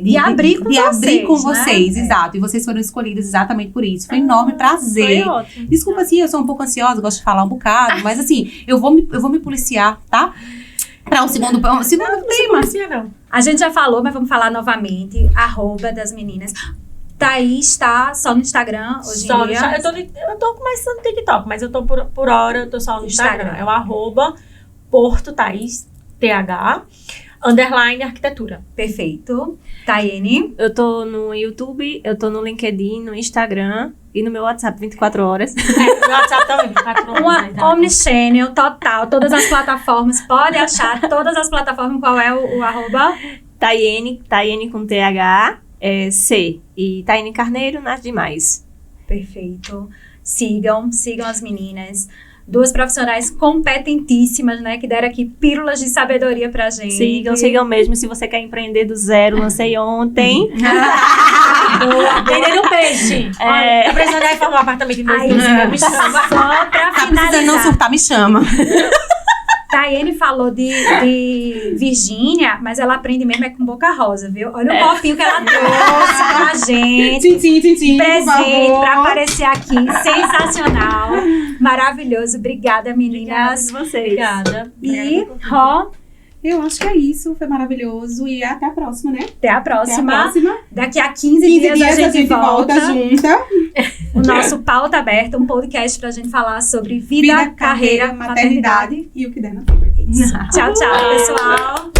de abrir com vocês, né? Exato. E vocês foram escolhidas exatamente por isso. Foi um enorme prazer. Foi ótimo. Desculpa, assim, eu sou um pouco ansiosa, gosto de falar um bocado, mas assim, eu vou me policiar, tá? Para um segundo tema. Não. A gente já falou, mas vamos falar novamente. @dasmeninas. Thaís tá só no Instagram hoje em dia? Eu tô começando no TikTok, mas eu tô por hora, eu tô só no Instagram. É o @Porto Thaís, TH, _arquitetura. Perfeito. Tayene? Eu tô no YouTube, eu tô no LinkedIn, no Instagram e no meu WhatsApp 24 horas. No WhatsApp também, 24 horas. Uma omnichannel total, todas as plataformas. Pode achar todas as plataformas. Qual é o arroba? Tayene com TH, C. E Tayene Carneiro nas demais. Perfeito. Sigam as meninas. Duas profissionais competentíssimas, né? Que deram aqui pílulas de sabedoria pra gente. Sigam mesmo. Se você quer empreender do zero, lancei ontem. Vendendo peixe. Eu preciso reformar o apartamento em 2020. Me chama. Só pra Tá precisando não finalizar. surtar, me chama. Tayene falou de Virgínia, mas ela aprende mesmo com boca rosa, viu? Olha o copinho que ela trouxe pra gente. Tchim, Presente pra aparecer aqui. Sensacional. Maravilhoso. Obrigada, meninas. Obrigada a vocês. Obrigada. E, Ró, Eu acho que é isso, foi maravilhoso. E até a próxima, né? até a próxima. Próxima. Daqui a 15 dias a gente volta. junta. O nosso Pauta Aberta, um podcast pra gente falar sobre vida, carreira, maternidade. E o que der na vida. Tchau, pessoal.